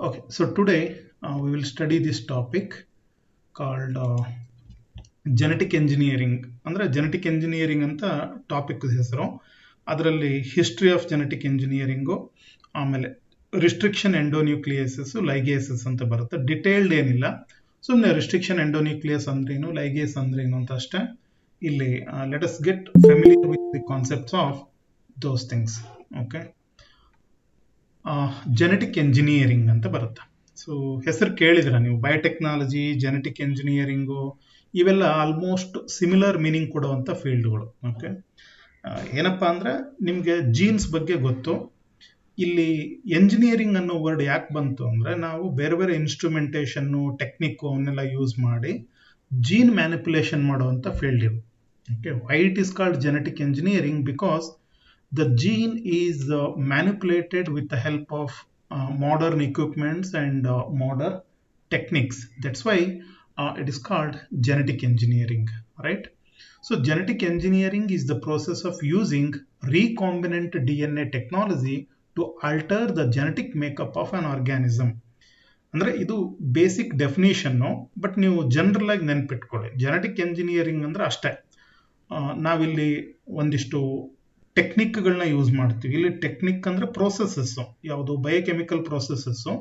Okay, so today we will study this topic called genetic engineering. ಅಂದ್ರೆ genetic engineering ಅಂತ topic ಹೆಸರು. ಅದರಲ್ಲಿ history of genetic engineering, ಆಮೇಲೆ restriction ಎಂಡೋನ್ಯೂಕ್ಲಿಯಸಸ್, ಲೈಗೇಸಸ್ ಅಂತ ಬರುತ್ತೆ. ಡಿಟೇಲ್ಡ್ ಏನಿಲ್ಲ, ಸುಮ್ಮನೆ ರಿಸ್ಟ್ರಿಕ್ಷನ್ ಎಂಡೋನ್ಯೂಕ್ಲಿಯಸ್ ಅಂದ್ರೇನು, ಲೈಗೇಸ್ ಅಂದ್ರೇನು ಅಂತ ಅಷ್ಟೇ. ಇಲ್ಲಿ let us get familiar with the concepts of those things. Okay, genetic engineering ಅಂತ ಬರುತ್ತೆ. ಸೊ ಹೆಸರು ಕೇಳಿದ್ರ ನೀವು, ಬಯೋಟೆಕ್ನಾಲಜಿ, ಜೆನೆಟಿಕ್ ಎಂಜಿನಿಯರಿಂಗು, ಇವೆಲ್ಲ ಆಲ್ಮೋಸ್ಟ್ ಸಿಮಿಲರ್ ಮೀನಿಂಗ್ ಕೊಡುವಂಥ ಫೀಲ್ಡ್ಗಳು. ಓಕೆ, ಏನಪ್ಪಾ ಅಂದ್ರೆ ನಿಮಗೆ ಜೀನ್ಸ್ ಬಗ್ಗೆ ಗೊತ್ತು. ಇಲ್ಲಿ ಎಂಜಿನಿಯರಿಂಗ್ ಅನ್ನೋ ವರ್ಡ್ ಯಾಕೆ ಬಂತು ಅಂದ್ರೆ, ನಾವು ಬೇರೆ ಬೇರೆ ಇನ್ಸ್ಟ್ರೂಮೆಂಟೇಷನ್ನು, ಟೆಕ್ನಿಕ್ಕು ಅವನ್ನೆಲ್ಲ ಯೂಸ್ ಮಾಡಿ ಜೀನ್ ಮ್ಯಾನಿಪುಲೇಷನ್ ಮಾಡುವಂಥ ಫೀಲ್ಡ್ ಇದು. Okay, why it is called genetic engineering? Because the gene is manipulated with the help of modern equipments and modern techniques. That's why it is called genetic engineering, right? So genetic engineering is the process of using recombinant DNA technology to alter the genetic makeup of an organism. ಅಂದ್ರೆ ಇದು basic definition, but ನೀವು general ಆಗಿ ನೆನ್ಪಿಟ್ಕೊಳ್ಳಿ. Genetic engineering ಅಂದ್ರೆ ಅಷ್ಟೇ. ನಾವಿಲ್ಲಿ ಒಂದಿಷ್ಟು ಟೆಕ್ನಿಕ್ಗಳನ್ನ use ಮಾಡ್ತೀವಿ. ಇಲ್ಲಿ ಟೆಕ್ನಿಕ್ ಅಂದ್ರೆ ಪ್ರೋಸೆಸಸ್ಸು, ಯಾವುದು ಬಯೋಕೆಮಿಕಲ್ ಪ್ರೋಸೆಸಸ್ಸು,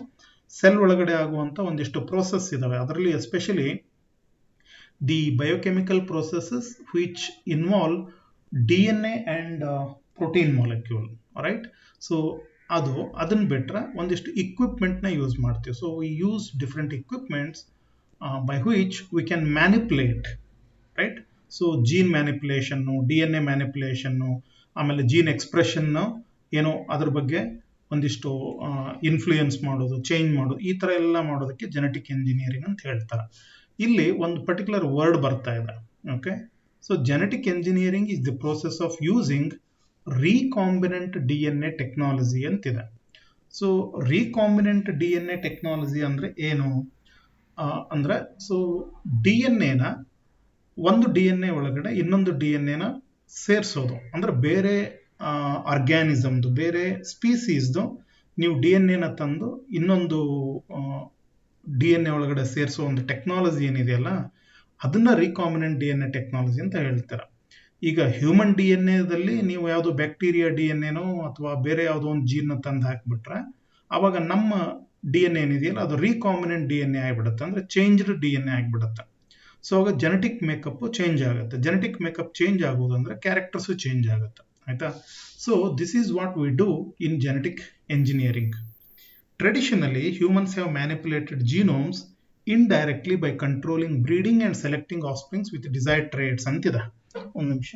ಸೆಲ್ ಒಳಗಡೆ ಆಗುವಂಥ ಒಂದಿಷ್ಟು ಪ್ರೋಸೆಸ್ ಇದಾವೆ. ಅದರಲ್ಲಿ especially the biochemical processes which involve DNA and protein molecule, right? So ಅದನ್ನ ಬಿಟ್ರೆ ಒಂದಿಷ್ಟು ಇಕ್ವಿಪ್ಮೆಂಟ್ನ ಯೂಸ್ ಮಾಡ್ತೀವಿ. So we use different equipments by which we can manipulate, right? So gene manipulation, DNA manipulation, ಆಮೇಲೆ ಜೀನ್ ಎಕ್ಸ್ಪ್ರೆಷನ್ನ ಏನೋ ಅದ್ರ ಬಗ್ಗೆ ಒಂದಿಷ್ಟು ಇನ್ಫ್ಲೂಯೆನ್ಸ್ ಮಾಡೋದು, ಚೇಂಜ್ ಮಾಡೋದು, ಈ ಥರ ಎಲ್ಲ ಮಾಡೋದಕ್ಕೆ ಜೆನೆಟಿಕ್ ಎಂಜಿನಿಯರಿಂಗ್ ಅಂತ ಹೇಳ್ತಾರೆ. ಇಲ್ಲಿ ಒಂದು ಪರ್ಟಿಕ್ಯುಲರ್ ವರ್ಡ್ ಬರ್ತಾ ಇದೆ. Okay, so genetic engineering is the process of using recombinant DNA technology ಅಂತಿದೆ. ಸೊ ರೀಕಾಂಬಿನೆಂಟ್ DNA ಟೆಕ್ನಾಲಜಿ ಅಂದ್ರೆ ಏನು ಅಂದ್ರೆ, ಸೊ DNA ಒಂದು DNA ಒಳಗಡೆ ಇನ್ನೊಂದು DNA ಸೇರಿಸೋದು. ಅಂದ್ರೆ ಬೇರೆ ಆರ್ಗ್ಯಾನಿಸಮ್ದು, ಬೇರೆ ಸ್ಪೀಸೀಸ್ದು ನೀವು DNA ತಂದು ಇನ್ನೊಂದು DNA ಒಳಗಡೆ ಸೇರಿಸೋ ಒಂದು ಟೆಕ್ನಾಲಜಿ ಏನಿದೆಯಲ್ಲ, ಅದನ್ನ ರೀಕಾಂಬಿನೆಂಟ್ DNA ಟೆಕ್ನಾಲಜಿ ಅಂತ ಹೇಳ್ತಾರೆ. ಈಗ ಹ್ಯೂಮನ್ DNAದಲ್ಲಿ ನೀವು ಯಾವುದು ಬ್ಯಾಕ್ಟೀರಿಯಾ DNAನೋ ಅಥವಾ ಬೇರೆ ಯಾವುದೋ ಒಂದು ಜೀನ್ನ ತಂದು ಹಾಕಿಬಿಟ್ರೆ, ಅವಾಗ ನಮ್ಮ DNA ಏನಿದೆಯಲ್ಲ ಅದು ರೀಕಾಂಬಿನೆಂಟ್ DNA ಆಗಿಬಿಡುತ್ತೆ, ಅಂದ್ರೆ ಚೇಂಜ್ಡ್ DNA ಆಗಿಬಿಡುತ್ತೆ. ಸೊ ಆಗ ಜೆನೆಟಿಕ್ ಮೇಕಪ್ ಚೇಂಜ್ ಆಗುತ್ತೆ. ಜೆನೆಟಿಕ್ ಮೇಕಪ್ ಚೇಂಜ್ ಆಗೋದು ಅಂದ್ರೆ ಕ್ಯಾರೆಕ್ಟರ್ಸು ಚೇಂಜ್ ಆಗುತ್ತೆ, ಆಯ್ತಾ? So this is what we do in genetic engineering. Traditionally humans have manipulated genomes indirectly by controlling breeding and selecting offsprings with desired traits ಅಂತಿದೆ. ಒಂದು ನಿಮಿಷ.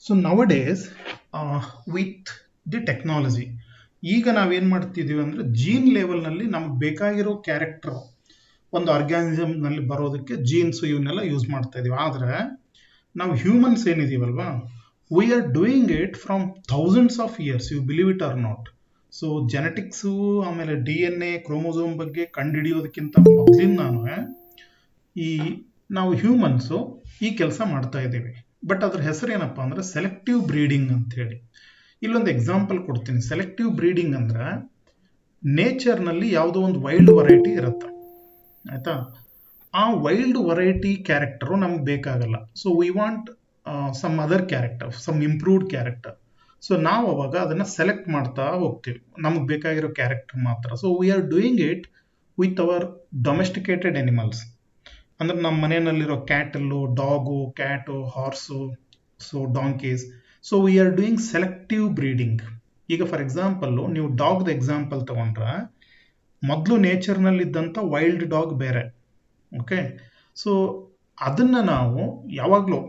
So nowadays with the technology, ಈಗ ನಾವೇನು ಮಾಡ್ತಿದ್ದೀವಿ ಅಂದರೆ gene ಲೆವೆಲ್ನಲ್ಲಿ ನಮ್ಗೆ ಬೇಕಾಗಿರೋ ಕ್ಯಾರೆಕ್ಟರ್ ಒಂದು ಆರ್ಗ್ಯಾನಿಸಮ್ನಲ್ಲಿ ಬರೋದಕ್ಕೆ ಜೀನ್ಸ್ ಇವನ್ನೆಲ್ಲ ಯೂಸ್ ಮಾಡ್ತಾ ಇದೀವಿ. ಆದರೆ ನಾವು ಹ್ಯೂಮನ್ಸ್ ಏನಿದೀವಲ್ವಾ, we are doing it from thousands of years, you believe it or not. So genetics ಆಮೇಲೆ DNA ಕ್ರೋಮೋಸೋಮ್ ಬಗ್ಗೆ ಕಂಡುಹಿಡಿಯೋದಕ್ಕಿಂತ ಮೊದಲಿಂದಾನು ನಾವು ಹ್ಯೂಮನ್ಸು ಈ ಕೆಲಸ ಮಾಡ್ತಾ ಇದ್ದೀವಿ. ಬಟ್ ಅದ್ರ ಹೆಸರು ಏನಪ್ಪ ಅಂದ್ರೆ ಸೆಲೆಕ್ಟಿವ್ ಬ್ರೀಡಿಂಗ್ ಅಂತ ಹೇಳಿ. ಇಲ್ಲೊಂದು ಎಕ್ಸಾಂಪಲ್ ಕೊಡ್ತೀನಿ. ಸೆಲೆಕ್ಟಿವ್ ಬ್ರೀಡಿಂಗ್ ಅಂದ್ರೆ ನೇಚರ್ನಲ್ಲಿ ಯಾವುದೋ ಒಂದು ವೈಲ್ಡ್ ವೆರೈಟಿ ಇರುತ್ತೆ, ಆಯ್ತಾ? ಆ ವೈಲ್ಡ್ ವೆರೈಟಿ ಕ್ಯಾರೆಕ್ಟರು ನಮ್ಗೆ ಬೇಕಾಗಲ್ಲ. So we want some other character, some improved character. So ನಾವು ಅವಾಗ ಅದನ್ನ ಸೆಲೆಕ್ಟ್ ಮಾಡ್ತಾ ಹೋಗ್ತೀವಿ, ನಮ್ಗೆ ಬೇಕಾಗಿರೋ ಕ್ಯಾರೆಕ್ಟರ್ ಮಾತ್ರ. So we are doing it with our domesticated animals. ಅಂದ್ರೆ ನಮ್ಮ ಮನೆಯಲ್ಲಿರೋ cattle, dog, cat, horse, so donkeys. So we are doing selective breeding. ಈಗ ಫಾರ್ ಎಕ್ಸಾಂಪಲ್ಲು ನೀವು ಡಾಗ್ದ ಎಕ್ಸಾಂಪಲ್ ತಗೊಂಡ್ರೆ, ಮೊದಲು ನೇಚರ್ನಲ್ಲಿದ್ದಂಥ ವೈಲ್ಡ್ ಡಾಗ್ ಬೇರೆ, ಓಕೆ? ಸೊ ಅದನ್ನು ನಾವು ಯಾವಾಗಲೂ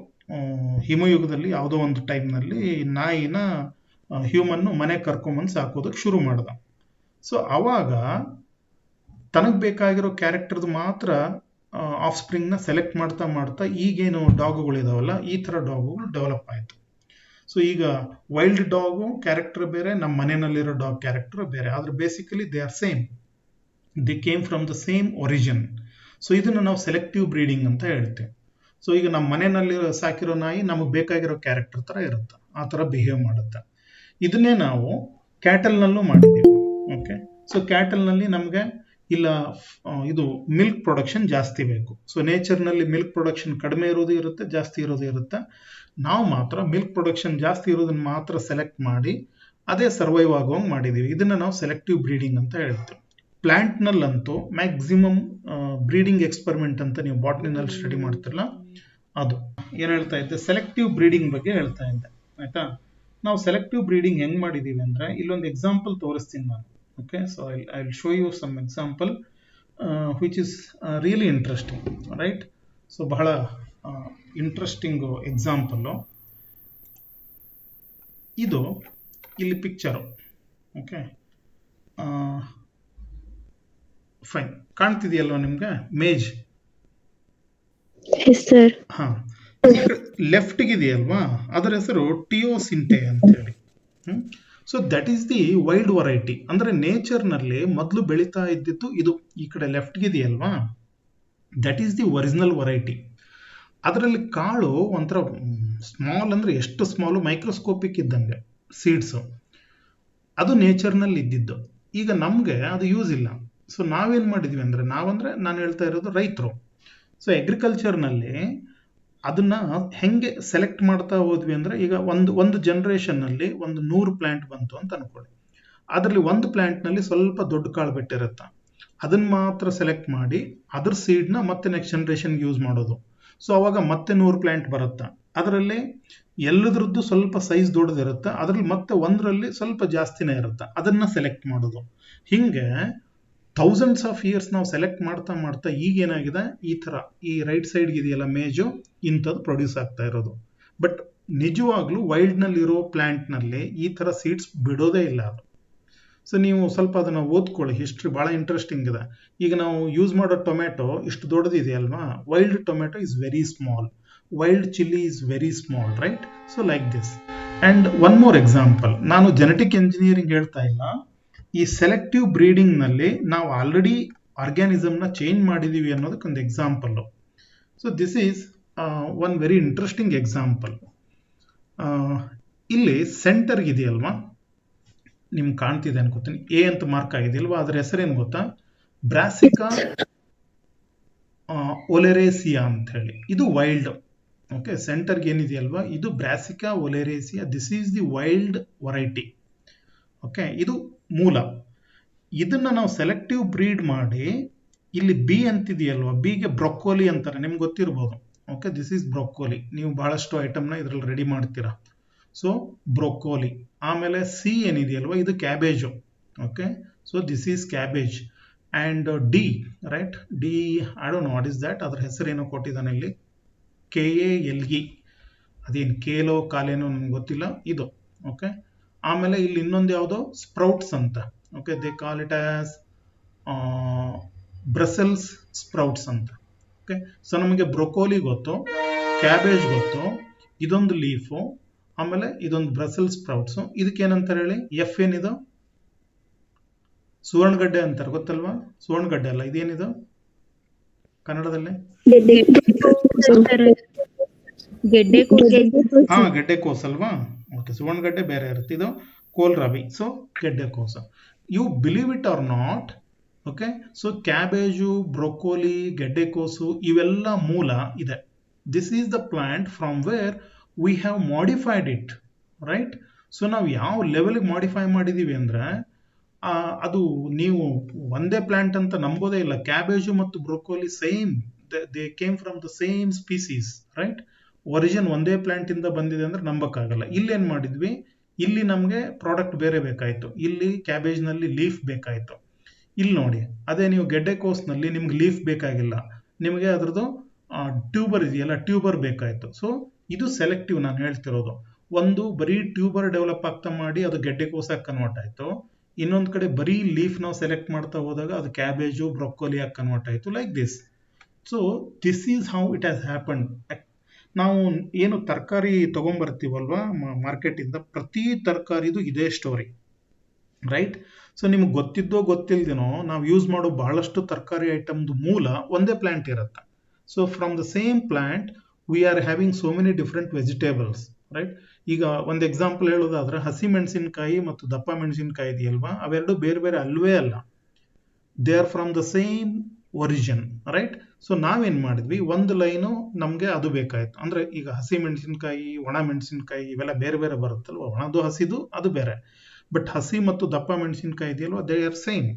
ಹಿಮಯುಗದಲ್ಲಿ ಯಾವುದೋ ಒಂದು ಟೈಮ್ನಲ್ಲಿ ನಾಯಿನ ಹ್ಯೂಮನ್ನು ಮನೆ ಕರ್ಕೊಂಬಂದು ಸಾಕೋದಕ್ಕೆ ಶುರು ಮಾಡ್ದ. ಸೊ ಅವಾಗ ತನಗೆ ಬೇಕಾಗಿರೋ ಕ್ಯಾರೆಕ್ಟರ್ದು ಮಾತ್ರ ಆಫ್ ಸ್ಪ್ರಿಂಗ್ನ ಸೆಲೆಕ್ಟ್ ಮಾಡ್ತಾ ಮಾಡ್ತಾ ಈಗೇನು ಡಾಗುಗಳಿದಾವಲ್ಲ, ಈ ಥರ ಡಾಗುಗಳು ಡೆವಲಪ್ ಆಯಿತು. ಸೊ ಈಗ ವೈಲ್ಡ್ ಡಾಗು ಕ್ಯಾರೆಕ್ಟರ್ ಬೇರೆ, ನಮ್ಮ ಮನೆಯಲ್ಲಿರೋ ಡಾಗ್ ಕ್ಯಾರೆಕ್ಟರ್ ಬೇರೆ, ಆದ್ರೆ basically they are same, the came from the same origin. So ಇದನ್ನು ನಾವು ಸೆಲೆಕ್ಟಿವ್ ಬ್ರೀಡಿಂಗ್ ಅಂತ ಹೇಳ್ತೀವಿ. ಸೊ ಈಗ ನಮ್ಮ ಮನೆಯಲ್ಲಿ ಸಾಕಿರೋ ನಾಯಿ ನಮಗೆ ಬೇಕಾಗಿರೋ ಕ್ಯಾರೆಕ್ಟರ್ ಥರ ಇರುತ್ತೆ, ಆ ಥರ ಬಿಹೇವ್ ಮಾಡುತ್ತೆ. ಇದನ್ನೇ ನಾವು ಕ್ಯಾಟಲ್ನಲ್ಲೂ ಮಾಡಿದ್ದೀವಿ. ಓಕೆ, ಸೊ ಕ್ಯಾಟಲ್ನಲ್ಲಿ ನಮಗೆ ಇಲ್ಲ ಇದು ಮಿಲ್ಕ್ ಪ್ರೊಡಕ್ಷನ್ ಜಾಸ್ತಿ ಬೇಕು. ಸೊ ನೇಚರ್ನಲ್ಲಿ ಮಿಲ್ಕ್ ಪ್ರೊಡಕ್ಷನ್ ಕಡಿಮೆ ಇರೋದು ಇರುತ್ತೆ, ಜಾಸ್ತಿ ಇರೋದು ಇರುತ್ತೆ. ನಾವು ಮಾತ್ರ ಮಿಲ್ಕ್ ಪ್ರೊಡಕ್ಷನ್ ಜಾಸ್ತಿ ಇರೋದನ್ನ ಮಾತ್ರ ಸೆಲೆಕ್ಟ್ ಮಾಡಿ ಅದೇ ಸರ್ವೈವ್ ಆಗುವಂಗೆ ಮಾಡಿದ್ದೀವಿ. ಇದನ್ನ ನಾವು ಸೆಲೆಕ್ಟಿವ್ ಬ್ರೀಡಿಂಗ್ ಅಂತ ಹೇಳ್ತೀವಿ. ಪ್ಲಾಂಟ್ನಲ್ಲಂತೂ ಮ್ಯಾಕ್ಸಿಮಮ್ ಬ್ರೀಡಿಂಗ್ ಎಕ್ಸ್ಪೆರಿಮೆಂಟ್ ಅಂತ ನೀವು ಬಾಟ್ನಿನಲ್ಲಿ ಸ್ಟಡಿ ಮಾಡ್ತಿರಲ್ಲ, ಅದು ಏನು ಹೇಳ್ತಾ ಇದ್ದೆ, ಸೆಲೆಕ್ಟಿವ್ ಬ್ರೀಡಿಂಗ್ ಬಗ್ಗೆ ಹೇಳ್ತಾ ಇದ್ದೆ. ಆಯ್ತಾ, ನಾವು ಸೆಲೆಕ್ಟಿವ್ ಬ್ರೀಡಿಂಗ್ ಹೆಂಗ್ ಮಾಡಿದೀವಿ ಅಂದ್ರೆ ಇಲ್ಲೊಂದು ಎಕ್ಸಾಂಪಲ್ ತೋರಿಸ್ತೀನಿ ನಾನು. Okay, so I will show you some example which is really interesting, right. So ಬಹಳ ಇಂಟ್ರೆಸ್ಟಿಂಗ್ ಎಕ್ಸಾಂಪಲ್ಲು ಇದು. ಇಲ್ಲಿ ಪಿಕ್ಚರು, ಓಕೆ, ಫೈನ್, ಕಾಣ್ತಿದೆಯಲ್ವ ನಿಮ್ಗೆ ಮೇಜ್? ಹಾ, ಲೆಫ್ಟ್ ಇದೆಯಲ್ವಾ, ಅದರ ಹೆಸರು ಟಿಯೋಸಿಂಟೆ ಅಂತ ಹೇಳಿ. So that is the wild variety. ಅಂದ್ರೆ ನೇಚರ್ನಲ್ಲಿ ಮೊದಲು ಬೆಳೀತಾ ಇದ್ದಿದ್ದು ಇದು. ಈ ಕಡೆ ಲೆಫ್ಟ್ ಇದೆಯಲ್ವಾ, that is the original variety. ಅದರಲ್ಲಿ ಕಾಳು ಒಂಥರ ಸ್ಮಾಲ್, ಅಂದ್ರೆ ಎಷ್ಟು ಸ್ಮಾಲು, ಮೈಕ್ರೋಸ್ಕೋಪಿಕ್ ಇದ್ದಂಗೆ ಸೀಡ್ಸು. ಅದು ನೇಚರ್ನಲ್ಲಿ ಇದ್ದಿದ್ದು. ಈಗ ನಮಗೆ ಅದು ಯೂಸ್ ಇಲ್ಲ. ಸೊ ನಾವೇನ್ ಮಾಡಿದ್ವಿ ಅಂದ್ರೆ, ನಾನು ಹೇಳ್ತಾ ಇರೋದು ರೈತರು. ಸೊ ಅಗ್ರಿಕಲ್ಚರ್ನಲ್ಲಿ ಅದನ್ನ ಹೆಂಗೆ ಸೆಲೆಕ್ಟ್ ಮಾಡ್ತಾ ಹೋದ್ವಿ ಅಂದ್ರೆ, ಈಗ ಒಂದು ಜನರೇಷನ್ ನಲ್ಲಿ 100 ಪ್ಲಾಂಟ್ ಬಂತು ಅಂತ ಅನ್ಕೊಳ್ಳಿ. ಅದರಲ್ಲಿ ಒಂದು ಪ್ಲಾಂಟ್ ನಲ್ಲಿ ಸ್ವಲ್ಪ ದೊಡ್ಡ ಕಾಳು ಬಿಟ್ಟಿರುತ್ತೆ, ಅದನ್ನ ಮಾತ್ರ ಸೆಲೆಕ್ಟ್ ಮಾಡಿ ಅದ್ರ ಸೀಡ್ನ ಮತ್ತೆ ನೆಕ್ಸ್ಟ್ ಜನರೇಷನ್ಗೆ ಯೂಸ್ ಮಾಡೋದು. ಸೊ ಅವಾಗ ಮತ್ತೆ 100 ಪ್ಲಾಂಟ್ ಬರುತ್ತೆ. ಅದರಲ್ಲಿ ಎಲ್ಲದ್ರದ್ದು ಸ್ವಲ್ಪ ಸೈಜ್ ದೊಡ್ಡದಿರುತ್ತೆ, ಅದ್ರಲ್ಲಿ ಮತ್ತೆ ಒಂದರಲ್ಲಿ ಸ್ವಲ್ಪ ಜಾಸ್ತಿನೇ ಇರುತ್ತೆ, ಅದನ್ನ ಸೆಲೆಕ್ಟ್ ಮಾಡೋದು. ಹಿಂಗೆ ಥೌಸಂಡ್ಸ್ ಆಫ್ ಇಯರ್ಸ್ ನಾವು ಸೆಲೆಕ್ಟ್ ಮಾಡ್ತಾ ಮಾಡ್ತಾ ಈಗ ಏನಾಗಿದೆ, ಈ ತರ ಈ ರೈಟ್ ಸೈಡ್ ಇದೆಯಲ್ಲ ಮೇಜು, ಇಂಥದ್ದು ಪ್ರೊಡ್ಯೂಸ್ ಆಗ್ತಾ ಇರೋದು. ಬಟ್ ನಿಜವಾಗ್ಲೂ ವೈಲ್ಡ್ ನಲ್ಲಿ ಇರೋ ಪ್ಲಾಂಟ್ ನಲ್ಲಿ ಈ ತರ ಸೀಡ್ಸ್ ಬಿಡೋದೇ ಇಲ್ಲ ಅದು. ಸೊ ನೀವು ಸ್ವಲ್ಪ ಅದನ್ನ ಓದ್ಕೊಳ್ಳಿ, ಹಿಸ್ಟ್ರಿ ಬಹಳ ಇಂಟ್ರೆಸ್ಟಿಂಗ್ ಇದೆ. ಈಗ ನಾವು ಯೂಸ್ ಮಾಡೋ ಟೊಮೆಟೊ ಇಷ್ಟು ದೊಡ್ಡದಿದೆಯಲ್ವಾ, wild tomato is very small, wild chilli is very small, right. So like this. And one more example, ನಾನು ಜೆನೆಟಿಕ್ ಎಂಜಿನಿಯರಿಂಗ್ ಹೇಳ್ತಾ ಇಲ್ಲ, ಈ ಸೆಲೆಕ್ಟಿವ್ ಬ್ರೀಡಿಂಗ್ ನಲ್ಲಿ ನಾವು ಆಲ್ರೆಡಿ ಆರ್ಗ್ಯಾನಿಸಮ್ ನ ಚೇಂಜ್ ಮಾಡಿದೀವಿ ಅನ್ನೋದಕ್ಕೊಂದು example. So this is one very interesting example. ಇಲ್ಲಿ ಸೆಂಟರ್ ಇದೆಯಲ್ವಾ, ನಿಮ್ಗೆ ಕಾಣ್ತಿದೆ ಅನ್ಕೋತೀನಿ, ಎ ಅಂತ ಮಾರ್ಕ್ ಆಗಿದೆಯಲ್ವಾ, ಅದ್ರ ಹೆಸರೇನು ಗೊತ್ತಾ, ಬ್ರಾಸಿಕಾ ಒಲೆರೇಸಿಯಾ ಅಂತ ಹೇಳಿ. ಇದು ವೈಲ್ಡ್. ಓಕೆ, ಸೆಂಟರ್ಗೆ ಏನಿದೆಯಲ್ವಾ, ಇದು Brassica oleracea. This is the wild variety. Okay, ಇದು ಮೂಲ. ಇದನ್ನ ನಾವು ಸೆಲೆಕ್ಟಿವ್ ಬ್ರೀಡ್ ಮಾಡಿ, ಇಲ್ಲಿ ಬಿ ಅಂತಿದೆಯಲ್ವಾ, ಬಿಗೆ ಬ್ರೊಕ್ಕೋಲಿ ಅಂತಾರೆ, ನಿಮ್ಗೆ ಗೊತ್ತಿರ್ಬೋದು. Okay, this is broccoli. ನೀವು ಬಹಳಷ್ಟು ಐಟಮ್ನ ಇದ್ರಲ್ಲಿ ರೆಡಿ ಮಾಡ್ತೀರಾ. So broccoli. ಆಮೇಲೆ ಸಿ ಏನಿದೆಯಲ್ವಾ, ಇದು cabbage. Okay, so this is cabbage. And D, right, D I don't know what is that, ಅದ್ರ ಹೆಸರೇನೋ ಕೊಟ್ಟಿದ್ದಾನೆ ಇಲ್ಲಿ, KALE. ಅದೇನು ಕೇಲೋ ಕಾಲೇನೋ ನಮ್ಗೆ ಗೊತ್ತಿಲ್ಲ, ಇದು. ಓಕೆ, ಆಮೇಲೆ ಇಲ್ಲಿ ಇನ್ನೊಂದು ಯಾವುದೋ ಸ್ಪ್ರೌಟ್ಸ್ ಅಂತ. Okay, they call it as Brussels sprouts ಅಂತ. ಓಕೆ, ಸೊ ನಮಗೆ ಬ್ರೊಕೋಲಿ ಗೊತ್ತು, ಕ್ಯಾಬೇಜ್ ಗೊತ್ತು, ಇದೊಂದು ಲೀಫು, ಆಮೇಲೆ ಇದೊಂದು ಬ್ರಸೆಲ್ ಸ್ಪ್ರೌಟ್ಸ್. ಇದಕ್ಕೇನಂತಾರೆ ಹೇಳಿ, ಎಫ್ ಏನಿದು, ಸುವರ್ಣಗಡ್ಡೆ ಅಂತಾರೆ, ಗೊತ್ತಲ್ವಾ? ಸುವರ್ಣಗಡ್ಡೆ ಅಲ್ಲ, ಇದೇನಿದು ಕನ್ನಡದಲ್ಲಿ? ಹಾ, ಗೆಡ್ಡೆಕೋಸು ಅಲ್ವಾ? ಓಕೆ, ಸುವರ್ಣಗಡ್ಡೆ ಬೇರೆ ಇರುತ್ತೆ, ಇದು ಕೋಲ್ರಾಬಿ. ಸೊ ಗೆಡ್ಡೆಕೋಸು. You believe it or not. Okay, so cabbage, broccoli, ಗೆಡ್ಡೆಕೋಸು ಇವೆಲ್ಲ ಮೂಲ ಇದೆ. This is the plant from where we have modified it, right. So ನಾವು ಯಾವ ಲೆವೆಲ್ಗೆ ಮಾಡಿಫೈ ಮಾಡಿದೀವಿ ಅಂದ್ರೆ, ಅದು ನೀವು ಒಂದೇ ಪ್ಲಾಂಟ್ ಅಂತ ನಂಬೋದೇ ಇಲ್ಲ. ಕ್ಯಾಬೇಜು ಮತ್ತು broccoli same, they came from the same species, right. Origin ಒಂದೇ ಪ್ಲಾಂಟ್ ಇಂದ ಬಂದಿದೆ ಅಂದ್ರೆ ನಂಬಕ್ಕಾಗಲ್ಲ. ಇಲ್ಲಿ ಏನ್ ಮಾಡಿದ್ವಿ, ಇಲ್ಲಿ ನಮ್ಗೆ ಪ್ರಾಡಕ್ಟ್ ಬೇರೆ ಬೇಕಾಯ್ತು, ಇಲ್ಲಿ ಕ್ಯಾಬೇಜ್ ನಲ್ಲಿ ಲೀಫ್ ಬೇಕಾಯ್ತು. ಇಲ್ಲಿ ನೋಡಿ, ಅದೇ ನೀವು ಗೆಡ್ಡೆಕೋಸ್ನಲ್ಲಿ ನಿಮ್ಗೆ ಲೀಫ್ ಬೇಕಾಗಿಲ್ಲ, ನಿಮಗೆ ಅದ್ರದ್ದು ಟ್ಯೂಬರ್ ಇದೆಯಲ್ಲ, ಟ್ಯೂಬರ್ ಬೇಕಾಯ್ತು. ಸೊ ಇದು ಸೆಲೆಕ್ಟಿವ್ ನಾನು ಹೇಳ್ತಿರೋದು. ಒಂದು ಬರೀ ಟ್ಯೂಬರ್ ಡೆವಲಪ್ ಆಗ್ತಾ ಮಾಡಿ ಅದು ಗೆಡ್ಡೆಕೋಸಾಗಿ ಕನ್ವರ್ಟ್ ಆಯ್ತು, ಇನ್ನೊಂದು ಕಡೆ ಬರೀ ಲೀಫ್ ನಾವು ಸೆಲೆಕ್ಟ್ ಮಾಡ್ತಾ ಹೋದಾಗ ಅದು ಕ್ಯಾಬೇಜು, ಬ್ರೊಕೋಲಿಯಾಗಿ ಕನ್ವರ್ಟ್ ಆಯ್ತು, like this. So this is how it has happened. ನಾವು ಏನು ತರಕಾರಿ ತಗೊಂಡ್ಬರ್ತೀವಲ್ವಾ ಮಾರ್ಕೆಟ್ ಇಂದ, ಪ್ರತಿ ತರಕಾರಿದು ಇದೇ ಸ್ಟೋರಿ, ರೈಟ್. ಸೊ ನಿಮ್ಗೆ ಗೊತ್ತಿದ್ದೋ ಗೊತ್ತಿಲ್ದೇನೋ ನಾವು ಯೂಸ್ ಮಾಡೋ ಬಹಳಷ್ಟು ತರಕಾರಿ ಐಟಮ್ದು ಮೂಲ ಒಂದೇ ಪ್ಲಾಂಟ್ ಇರುತ್ತೆ. So from the same plant we are having so many different vegetables, right? ಈಗ ಒಂದು ಎಕ್ಸಾಂಪಲ್ ಹೇಳೋದಾದ್ರೆ ಹಸಿ ಮೆಣಸಿನಕಾಯಿ ಮತ್ತು ದಪ್ಪ ಮೆಣಸಿನಕಾಯಿ ಇದೆಯಲ್ವಾ, ಅವೆರಡು ಬೇರೆ ಬೇರೆ ಅಲ್ವೇ ಅಲ್ಲ. They are from the same origin, right? So ನಾವೇನ್ ಮಾಡಿದ್ವಿ, ಒಂದು ಲೈನು ನಮ್ಗೆ ಅದು ಬೇಕಾಯ್ತು. ಅಂದ್ರೆ ಈಗ ಹಸಿ ಮೆಣಸಿನಕಾಯಿ, ಒಣ ಮೆಣಸಿನಕಾಯಿ ಇವೆಲ್ಲ ಬೇರೆ ಬೇರೆ ಬರುತ್ತಲ್ವ, ಒಣದು ಹಸಿದು ಅದು ಬೇರೆ. ಬಟ್ ಹಸಿ ಮತ್ತು ದಪ್ಪ ಮೆಣಸಿನಕಾಯಿ ಇದೆಯಲ್ವಾ, they are same,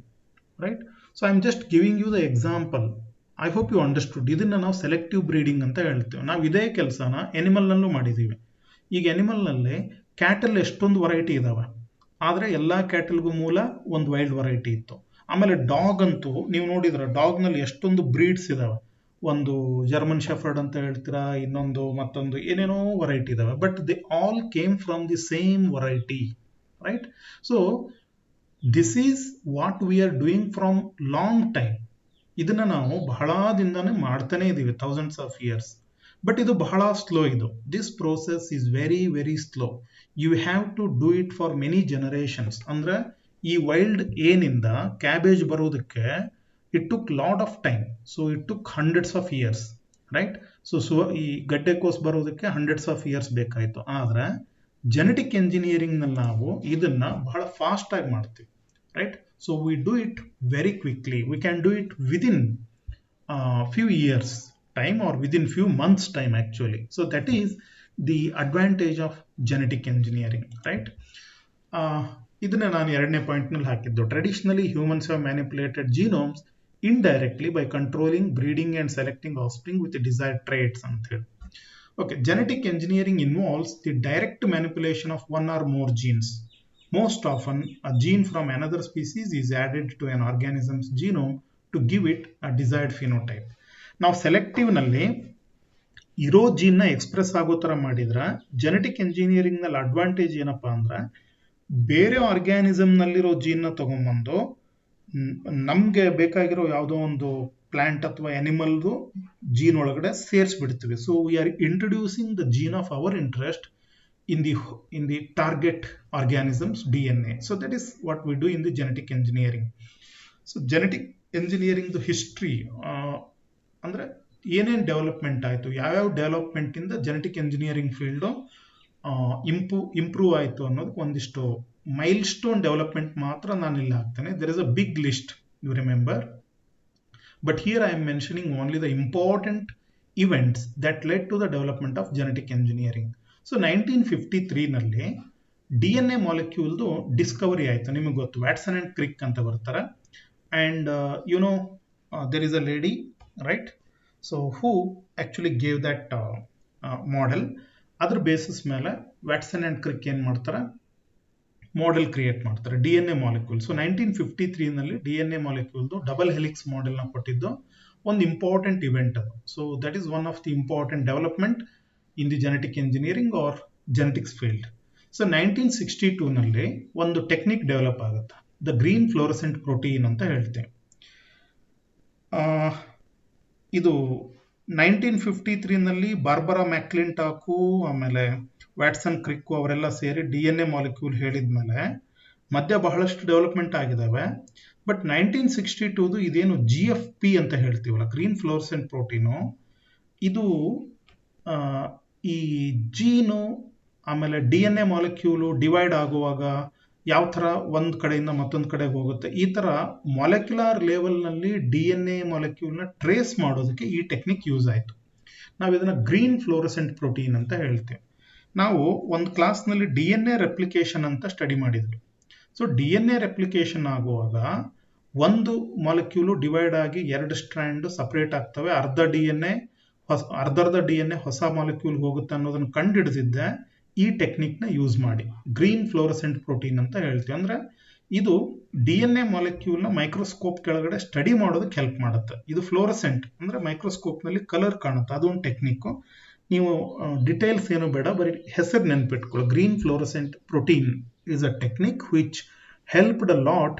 right? So I am just giving you the example. I hope you understood. ಇದನ್ನ ನಾವು ಸೆಲೆಕ್ಟಿವ್ ಬ್ರೀಡಿಂಗ್ ಅಂತ ಹೇಳ್ತೇವೆ. ನಾವು ಇದೇ ಕೆಲಸನ ಎನಿಮಲ್ನಲ್ಲೂ ಮಾಡಿದ್ದೀವಿ. ಈಗ ಎನಿಮಲ್ನಲ್ಲಿ ಕ್ಯಾಟಲ್ ಎಷ್ಟೊಂದು ವೆರೈಟಿ ಇದಾವೆ, ಆದರೆ ಎಲ್ಲ ಕ್ಯಾಟಲ್ಗೂ ಮೂಲ ಒಂದು ವೈಲ್ಡ್ ವೆರೈಟಿ ಇತ್ತು. ಆಮೇಲೆ ಡಾಗ್ ಅಂತೂ ನೀವು ನೋಡಿದ್ರೆ ಡಾಗ್ನಲ್ಲಿ ಎಷ್ಟೊಂದು ಬ್ರೀಡ್ಸ್ ಇದಾವೆ. ಒಂದು ಜರ್ಮನ್ ಶೆಫರ್ಡ್ ಅಂತ ಹೇಳ್ತೀರಾ, ಇನ್ನೊಂದು ಮತ್ತೊಂದು ಏನೇನೋ ವೆರೈಟಿ ಇದಾವೆ. But they all came from the same variety, right? So this is what V are doing from long time. ಇದನ್ನ ನಾವು ಬಹಳ ದಿನನೇ ಮಾಡ್ತಾನೆ ಇದೀವಿ, ಥೌಸಂಡ್ಸ್ ಆಫ್ ಇಯರ್ಸ್. ಬಟ್ ಇದು ಬಹಳ ಸ್ಲೋ. ಇದು this process is very very slow. You have to do it for many generations. ಅಂದ್ರೆ ಈ ವೈಲ್ಡ್ ಏನಿಂದ ಕ್ಯಾಬೇಜ್ ಬರೋದಕ್ಕೆ it took lot of time. So it took hundreds of years, right? So ಈ ಗಡ್ಡೆಕೋಸ್ ಬರೋದಕ್ಕೆ ಹಂಡ್ರೆಡ್ಸ್ ಆಫ್ ಇಯರ್ಸ್ ಬೇಕಾಯ್ತು. ಆದ್ರೆ genetic engineering ನಲ್ಲಿ ನಾವು ಇದನ್ನ ಬಹಳ ಫಾಸ್ಟ್ ಆಗಿ ಮಾಡ್ತೀವಿ, right? So we do it very quickly. We can do it within few years time or within few months time actually. So that is the advantage of genetic engineering, right? ಇದನ್ನ ನಾನು ಎರಡನೇ point ನಲ್ಲಿ ಹಾಕಿದ್ದು. Traditionally humans have manipulated genomes indirectly by controlling breeding and selecting offspring with the desired traits ಅಂತ ಹೇಳಿ. Okay, genetic engineering involves the direct manipulation of one or more genes. Most often a gene from another species is added to an organism's genome to give it a desired phenotype. ನಾವು selective ನಲ್ಲಿ ಇರೋ ಜೀನ್ನ express ಆಗೋ ತರ ಮಾಡಿದ್ರೆ, genetic engineering ನಲ್ಲಿ advantage ಏನಪ್ಪಾ ಅಂದ್ರೆ, ಬೇರೆ ಆರ್ಗ್ಯಾನಿಸಮ್ ನಲ್ಲಿರೋ ಜೀನ್ನ ತಗೊಂಡ್ಬಂದು ನಮ್ಗೆ ಬೇಕಾಗಿರೋ ಯಾವುದೋ ಒಂದು ಪ್ಲಾಂಟ್ ಅಥವಾ ಅನಿಮಲ್ದು ಜೀನ್ ಒಳಗಡೆ ಸೇರಿಸ್ಬಿಡ್ತೀವಿ. So we are introducing the gene of our interest in the target organisms DNA. So that is what we do in the genetic engineering. So genetic engineering the history ಅಂದ್ರೆ ಏನೇನು development ಆಯಿತು, ಯಾವ್ಯಾವ development ಇಂದ genetic engineering field improve ಆಯಿತು ಅನ್ನೋದಕ್ಕೆ ಒಂದಿಷ್ಟು mile stone development ಮಾತ್ರ ನಾನು ಇಲ್ಲಿ ಹಾಕ್ತೇನೆ. There is a big list, you remember, but here I am mentioning only the important events that led to the development of genetic engineering. So 1953 ನಲ್ಲಿ DNA ಮಾಲಿಕ್ಯೂಲ್ದು Discovery ಆಯಿತು. ನಿಮಗೆ ಗೊತ್ತು, ವ್ಯಾಟ್ಸನ್ ಅಂಡ್ ಕ್ರಿಕ್ ಅಂತ ಬರ್ತಾರೆ. And you know there is a lady, right? So who actually gave that model? ಅದ್ರ basis ಮೇಲೆ Watson and Crick ಏನ್ ಮಾಡ್ತಾರೆ, ಮಾಡೆಲ್ ಕ್ರಿಯೇಟ್ ಮಾಡ್ತಾರೆ, DNA ಮಾಲಿಕ್ಯೂಲ್. ಸೊ 1953 ನಲ್ಲಿ DNA ಮಾಲಿಕ್ಯೂಲ್ದು ಡಬಲ್ ಹೆಲಿಕ್ಸ್ ಮಾಡೆಲ್ ನ ಕೊಟ್ಟಿದ್ದು ಒಂದು ಇಂಪಾರ್ಟೆಂಟ್ ಇವೆಂಟ್ ಅದು. So that is one of the important development in the genetic engineering or genetics field. So 1962 ನಲ್ಲಿ ಒಂದು ಟೆಕ್ನಿಕ್ ಡೆವಲಪ್ ಆಗುತ್ತೆ, ದ ಗ್ರೀನ್ ಫ್ಲೋರಸೆಂಟ್ ಪ್ರೋಟೀನ್ ಅಂತ ಹೇಳ್ತೇವೆ. ಇದು 1953 ನಲ್ಲಿ ಬಾರ್ಬರಾ ಮ್ಯಾಕ್ಲಿಂಟಾಕು ಆಮೇಲೆ ವ್ಯಾಟ್ಸನ್ ಕ್ರಿಕ್ಕು ಅವರೆಲ್ಲ ಸೇರಿ DNA ಮಾಲಿಕ್ಯೂಲ್ ಹೇಳಿದ್ಮೇಲೆ ಮಧ್ಯ ಬಹಳಷ್ಟು ಡೆವಲಪ್ಮೆಂಟ್ ಆಗಿದಾವೆ. ಬಟ್ 1962 ಇದೇನು GFP ಅಂತ ಹೇಳ್ತೀವಲ್ಲ, ಗ್ರೀನ್ ಫ್ಲೋರಸೆಂಟ್ ಪ್ರೋಟೀನು, ಇದು ಈ ಜೀನು ಆಮೇಲೆ DNA ಮಾಲಿಕ್ಯೂಲು ಡಿವೈಡ್ ಆಗುವಾಗ ಯಾವ ಥರ ಒಂದು ಕಡೆಯಿಂದ ಮತ್ತೊಂದು ಕಡೆಗೆ ಹೋಗುತ್ತೆ, ಈ ಥರ ಮಾಲಿಕ್ಯುಲರ್ ಲೆವೆಲ್ನಲ್ಲಿ DNA ಮಾಲಿಕ್ಯೂಲ್ನ ಟ್ರೇಸ್ ಮಾಡೋದಕ್ಕೆ ಈ ಟೆಕ್ನಿಕ್ ಯೂಸ್ ಆಯಿತು. ನಾವು ಇದನ್ನು ಗ್ರೀನ್ ಫ್ಲೋರಸೆಂಟ್ ಪ್ರೋಟೀನ್ ಅಂತ ಹೇಳ್ತೇವೆ. ನಾವು ಒಂದು ಕ್ಲಾಸ್ನಲ್ಲಿ DNA ರೆಪ್ಲಿಕೇಶನ್ ಅಂತ ಸ್ಟಡಿ ಮಾಡಿದ್ವಿ. ಸೊ DNA ರೆಪ್ಲಿಕೇಶನ್ ಆಗುವಾಗ ಒಂದು ಮಾಲಿಕ್ಯೂಲು ಡಿವೈಡ್ ಆಗಿ ಎರಡು ಸ್ಟ್ರ್ಯಾಂಡ್ ಸಪ್ರೇಟ್ ಆಗ್ತವೆ, ಅರ್ಧ DNA ಹೊಸ ಮಾಲಿಕ್ಯೂಲ್ ಹೋಗುತ್ತೆ ಅನ್ನೋದನ್ನು ಕಂಡುಹಿಡಿದಿದ್ದೆ ಈ ಟೆಕ್ನಿಕ್ನ ಯೂಸ್ ಮಾಡಿ. ಗ್ರೀನ್ ಫ್ಲೋರಸೆಂಟ್ ಪ್ರೋಟೀನ್ ಅಂತ ಹೇಳ್ತೀವಿ. ಅಂದ್ರೆ ಇದು DNA ಮಾಲಿಕ್ಯೂಲ್ನ ಮೈಕ್ರೋಸ್ಕೋಪ್ ಕೆಳಗಡೆ ಸ್ಟಡಿ ಮಾಡೋದಕ್ಕೆ ಹೆಲ್ಪ್ ಮಾಡುತ್ತೆ. ಇದು ಫ್ಲೋರಸೆಂಟ್ ಅಂದ್ರೆ ಮೈಕ್ರೋಸ್ಕೋಪ್ನಲ್ಲಿ ಕಲರ್ ಕಾಣುತ್ತೆ, ಅದೊಂದು ಟೆಕ್ನಿಕ್ಕು. ನೀವು ಡಿಟೇಲ್ಸ್ ಏನು ಬೇಡ, ಬರೀ ಹೆಸರು ನೆನ್ಪಿಟ್ಕೊಳ್ಳಿ. Green fluorescent protein is a technique which helped a lot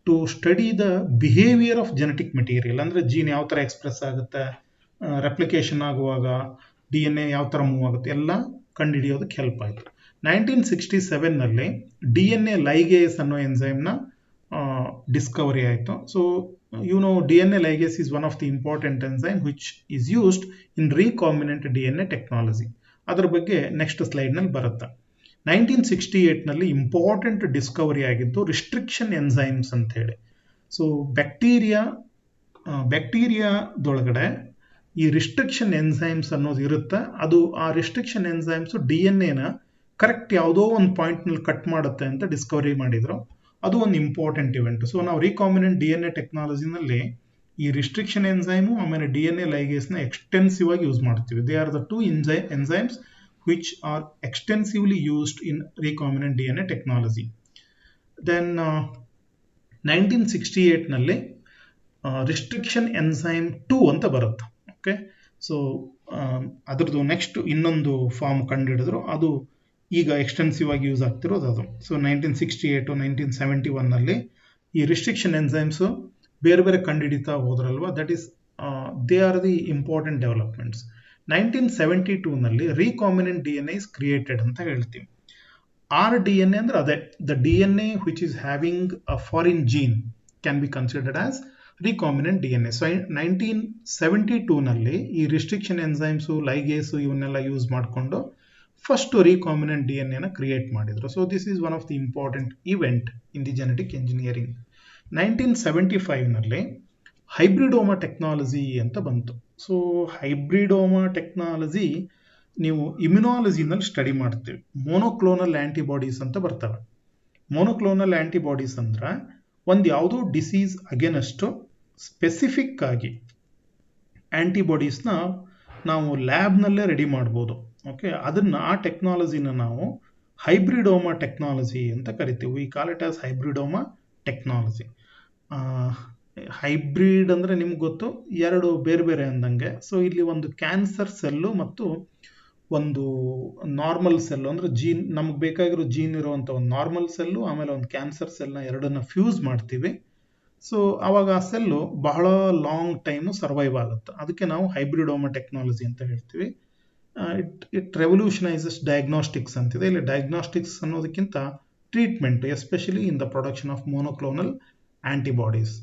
to study the behaviour of genetic material. ಅಂದ್ರೆ ಜೀನ್ ಯಾವ ಥರ ಎಕ್ಸ್ಪ್ರೆಸ್ ಆಗುತ್ತೆ, ರೆಪ್ಲಿಕೇಶನ್ ಆಗುವಾಗ DNA ಯಾವ ಥರ ಮೂವ್ ಆಗುತ್ತೆ, ಎಲ್ಲ ಕಂಡುಹಿಡಿಯೋದಕ್ಕೆ ಹೆಲ್ಪ್ ಆಯಿತು. 1967 ನಲ್ಲಿ DNA ಲೈಗೇಸ್ ಅನ್ನೋ ಎನ್ಸೈಮ್ನ ಡಿಸ್ಕವರಿ ಆಯಿತು. So DNA ligase is one of the important enzyme which is used in recombinant DNA technology. ಅದರ ಬಗ್ಗೆ ನೆಕ್ಸ್ಟ್ ಸ್ಲೈಡ್ ನಲ್ಲಿ ಬರುತ್ತೆ. 1968 ನಲ್ಲಿ ಇಂಪಾರ್ಟೆಂಟ್ ಡಿಸ್ಕವರಿ ಆಗಿದ್ದು ರಿಸ್ಟ್ರಿಕ್ಷನ್ ಎನ್ಸೈಮ್ಸ್ ಅಂತ ಹೇಳಿ. ಸೊ ಬ್ಯಾಕ್ಟೀರಿಯಾದೊಳಗಡೆ ಈ ರಿಸ್ಟ್ರಿಕ್ಷನ್ ಎನ್ಸೈಮ್ಸ್ ಅನ್ನೋದು ಇರುತ್ತೆ. ಅದು ಆ ರಿಸ್ಟ್ರಿಕ್ಷನ್ ಎನ್ಸೈಮ್ಸ್ DNA ನ ಕರೆಕ್ಟ್ ಯಾವುದೋ ಒಂದು ಪಾಯಿಂಟ್ ನಲ್ಲಿ ಕಟ್ ಮಾಡುತ್ತೆ ಅಂತ ಡಿಸ್ಕವರಿ ಮಾಡಿದ್ರು. ಅದು ಒಂದು ಇಂಪಾರ್ಟೆಂಟ್ ಇವೆಂಟ್. ಸೊ ನಾವು ರಿಕಾಂಬಿನೆಂಟ್ DNA ಟೆಕ್ನಾಲಜಿನಲ್ಲಿ ಈ ರಿಸ್ಟ್ರಿಕ್ಷನ್ ಎನ್ಸೈಮು ಆಮೇಲೆ DNA ಲೈಗೇಸ್ ನ ಎಕ್ಸ್ಟೆನ್ಸಿವ್ ಆಗಿ ಯೂಸ್ ಮಾಡ್ತೀವಿ. They are the two enzymes which are extensively used in recombinant DNA technology. Then 1968 ನಲ್ಲಿ ರಿಸ್ಟ್ರಿಕ್ಷನ್ ಎನ್ಸೈಮ್ 2 ಅಂತ ಬರುತ್ತೆ. ಓಕೆ, ಸೊ ಅದರದ್ದು ನೆಕ್ಸ್ಟ್ ಇನ್ನೊಂದು ಫಾರ್ಮ್ ಕಂಡುಹಿಡಿದ್ರು, ಅದು ಈಗ ಎಕ್ಸ್ಟೆನ್ಸಿವ್ ಆಗಿ ಯೂಸ್ ಆಗ್ತಿರೋದು ಅದು. ಸೊ 1968 1971 ನಲ್ಲಿ ಈ ರಿಸ್ಟ್ರಿಕ್ಷನ್ ಎನ್ಸೈಮ್ಸ್ ಬೇರೆ ಬೇರೆ ಕಂಡುಹಿಡಿತಾ ಹೋದ್ರಲ್ವಾ, that is they are the important developments. 1972 ನಲ್ಲಿ ರೀಕಾಂಬಿನೆಂಟ್ DNA ಇಸ್ ಕ್ರಿಯೇಟೆಡ್ ಅಂತ ಹೇಳ್ತೀವಿ. RDNA ಅಂದ್ರೆ ಅದೇ the DNA which is having a foreign gene can be considered as recombinant DNA. So 1972 ನಲ್ಲಿ ಈ ರಿಸ್ಟ್ರಿಕ್ಷನ್ ಎನ್ಸೈಮ್ಸ್ ಲೈಗೇಸ್ ಇವನ್ನೆಲ್ಲ ಯೂಸ್ ಮಾಡಿಕೊಂಡು ಫಸ್ಟ್ ರೀಕಾಂಬಿನೆಂಟ್ DNA ನ ಕ್ರಿಯೇಟ್ ಮಾಡಿದ್ರು. So this is one of the important event in the genetic engineering. 1975 ನಲ್ಲಿ hybridoma technology ಅಂತ ಬಂತು. So hybridoma technology ನೀವು ಇಮ್ಯುನಾಲಜಿನಲ್ಲಿ ಸ್ಟಡಿ ಮಾಡ್ತೀವಿ. ಮೋನೋಕ್ಲೋನಲ್ ಆಂಟಿಬಾಡೀಸ್ ಅಂತ ಬರ್ತವೆ. ಮೋನೋಕ್ಲೋನಲ್ ಆಂಟಿಬಾಡೀಸ್ ಅಂದ್ರೆ ಒಂದು ಯಾವುದೋ ಡಿಸೀಸ್ ಅಗೇನೆಸ್ಟ್ ಸ್ಪೆಸಿಫಿಕ್ ಆಗಿ ಆಂಟಿಬಾಡೀಸ್ನ ನಾವು ಲ್ಯಾಬ್ನಲ್ಲೇ ರೆಡಿ ಮಾಡ್ಬೋದು. ಓಕೆ, ಆ ಟೆಕ್ನಾಲಜಿನ ನಾವು ಹೈಬ್ರಿಡೋಮಾ ಟೆಕ್ನಾಲಜಿ ಅಂತ ಕರಿತೀವಿ. We call it as hybridoma technology. Hybrid ಅಂದ್ರೆ ನಿಮ್ಗೆ ಗೊತ್ತು, ಎರಡು ಬೇರೆ ಬೇರೆ ಅಂದಂಗೆ. ಸೊ ಇಲ್ಲಿ ಒಂದು ಕ್ಯಾನ್ಸರ್ ಸೆಲ್ಲು ಮತ್ತು ಒಂದು ನಾರ್ಮಲ್ ಸೆಲ್ಲು, ಅಂದ್ರೆ ಜೀನ್, ನಮ್ಗೆ ಬೇಕಾಗಿರೋ ಜೀನ್ ಇರುವಂಥ ಒಂದು ನಾರ್ಮಲ್ ಸೆಲ್ಲು ಆಮೇಲೆ ಒಂದು ಕ್ಯಾನ್ಸರ್ ಸೆಲ್ನ ಎರಡನ್ನ ಫ್ಯೂಸ್ ಮಾಡ್ತೀವಿ. ಸೊ ಅವಾಗ ಆ ಸೆಲ್ಲು ಬಹಳ ಲಾಂಗ್ ಟೈಮು ಸರ್ವೈವ್ ಆಗುತ್ತೆ. ಅದಕ್ಕೆ ನಾವು ಹೈಬ್ರಿಡೋಮಾ ಟೆಕ್ನಾಲಜಿ ಅಂತ ಹೇಳ್ತೀವಿ. ಇಟ್ ರೆವಲ್ಯೂಷನೈಸಸ್ ಡಯಾಗ್ನೋಸ್ಟಿಕ್ಸ್ ಅಂತಿದೆ. ಇಲ್ಲಿ ಡಯಾಗ್ನೋಸ್ಟಿಕ್ಸ್ ಅನ್ನೋದಕ್ಕಿಂತ treatment, especially in the production of monoclonal antibodies.